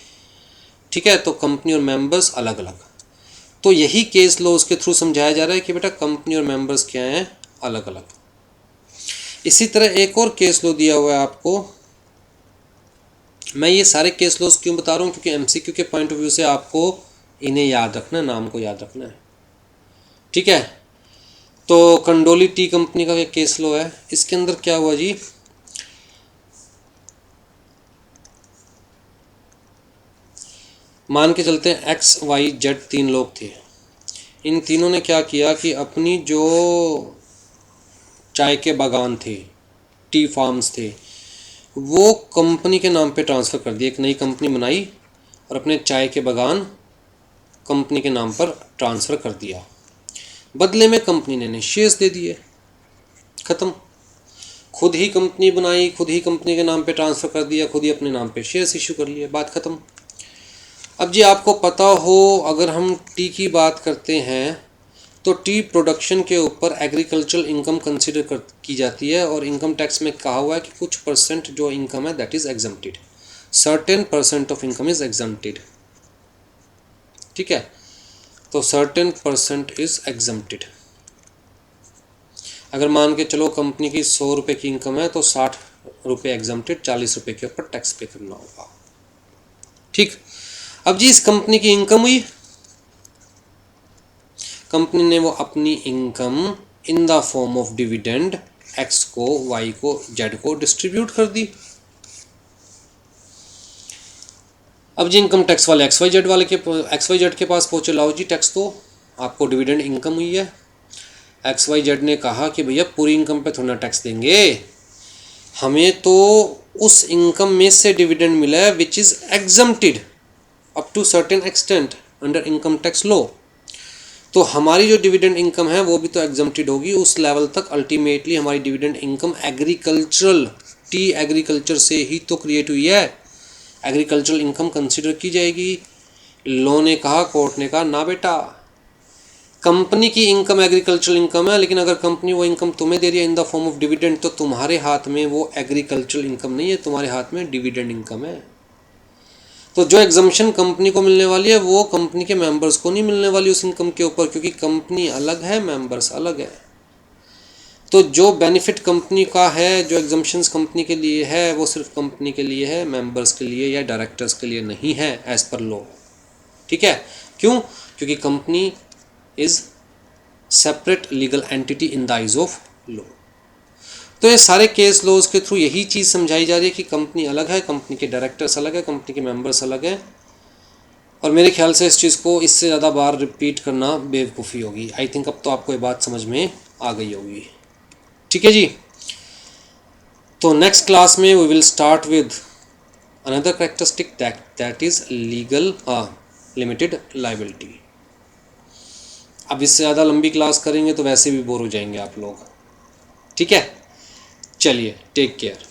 ठीक है, तो कंपनी और मेंबर्स अलग अलग। तो यही केस लॉ उसके थ्रू समझाया जा रहा है कि बेटा कंपनी और मेंबर्स क्या हैं, अलग अलग। इसी तरह एक और केस लॉ दिया हुआ है आपको। मैं ये सारे केस लॉज क्यों बता रहा हूँ, क्योंकि एमसीक्यू के पॉइंट ऑफ व्यू से आपको इन्हें याद रखना है, नाम को याद रखना है। ठीक है, तो कंडोली टी कंपनी का एक केस लॉ है। इसके अंदर क्या हुआ जी, मान के चलते हैं एक्स वाई जेड तीन लोग थे। इन तीनों ने क्या किया कि अपनी जो चाय के बागान थे, टी फार्म्स थे, वो कंपनी के नाम पे ट्रांसफ़र कर दिए। एक नई कंपनी बनाई और अपने चाय के बागान कंपनी के नाम पर ट्रांसफ़र कर दिया। बदले में कंपनी ने शेयर्स दे दिए, ख़त्म। खुद ही कंपनी बनाई, खुद ही कंपनी के नाम पे ट्रांसफ़र कर दिया, खुद ही अपने नाम पे शेयर्स इशू कर लिए, बात ख़त्म। अब जी आपको पता हो, अगर हम टी की बात करते हैं तो टी प्रोडक्शन के ऊपर एग्रीकल्चरल इनकम कंसिडर की जाती है और इनकम टैक्स में कहा हुआ है कि कुछ परसेंट जो इनकम है that is exempted, certain percent of income is exempted. ठीक है, तो सर्टेन परसेंट इज़ एग्जम्प्टेड। अगर मान के चलो कंपनी की 100 रुपये की इनकम है तो 60 रुपये एग्जम्प्टेड, 40 रुपये के ऊपर टैक्स पे करना होगा। ठीक, अब जी इस कंपनी की इनकम हुई, कंपनी ने वो अपनी income in the form of dividend x को, वाई को, जेड को डिस्ट्रीब्यूट कर दी। अब जी इनकम टैक्स वाले एक्स वाई जेड के पास पहुंचे, लाओ जी टैक्स तो आपको डिविडेंड इनकम हुई है। एक्स वाई जेड ने कहा कि भैया पूरी इनकम पे थोड़ा टैक्स देंगे, हमें तो उस इनकम में से डिविडेंड मिला है which is exempted up to certain extent under income tax law. तो हमारी जो डिविडेंड इनकम है वो भी तो एग्जम्प्टेड होगी उस लेवल तक। अल्टीमेटली हमारी dividend income agricultural, T agriculture से ही तो क्रिएट हुई है, एग्रीकल्चरल इनकम कंसिडर की जाएगी। लॉ ने कहा, कोर्ट ने कहा ना बेटा, कंपनी की इनकम एग्रीकल्चरल इनकम है, लेकिन अगर कंपनी वो इनकम तुम्हें दे रही है in the form of dividend तो तुम्हारे हाथ में वो एग्रीकल्चरल इनकम नहीं है, तुम्हारे हाथ में डिविडेंड इनकम है। तो जो एग्जम्पशन कंपनी को मिलने वाली है वो कंपनी के मेंबर्स को नहीं मिलने वाली उस इनकम के ऊपर, क्योंकि कंपनी अलग है, मेंबर्स अलग है। तो जो बेनिफिट कंपनी का है, जो एग्जम्पशंस कंपनी के लिए है, वो सिर्फ कंपनी के लिए है, मेंबर्स के लिए या डायरेक्टर्स के लिए नहीं है एज पर लॉ। ठीक है, क्यों? क्योंकि company is separate legal entity in the eyes of law. तो ये सारे केस लॉज के थ्रू यही चीज़ समझाई जा रही है कि कंपनी अलग है, कंपनी के डायरेक्टर्स अलग है, कंपनी के मेंबर्स अलग है। और मेरे ख्याल से इस चीज़ को इससे ज़्यादा बार रिपीट करना बेवकूफ़ी होगी। आई थिंक अब तो आपको ये बात समझ में आ गई होगी। ठीक है जी। तो नेक्स्ट क्लास में we will start with another characteristic that is legal limited liability. अब इससे ज़्यादा लंबी क्लास करेंगे तो वैसे भी बोर हो जाएंगे आप लोग। ठीक है, चलिए, टेक केयर।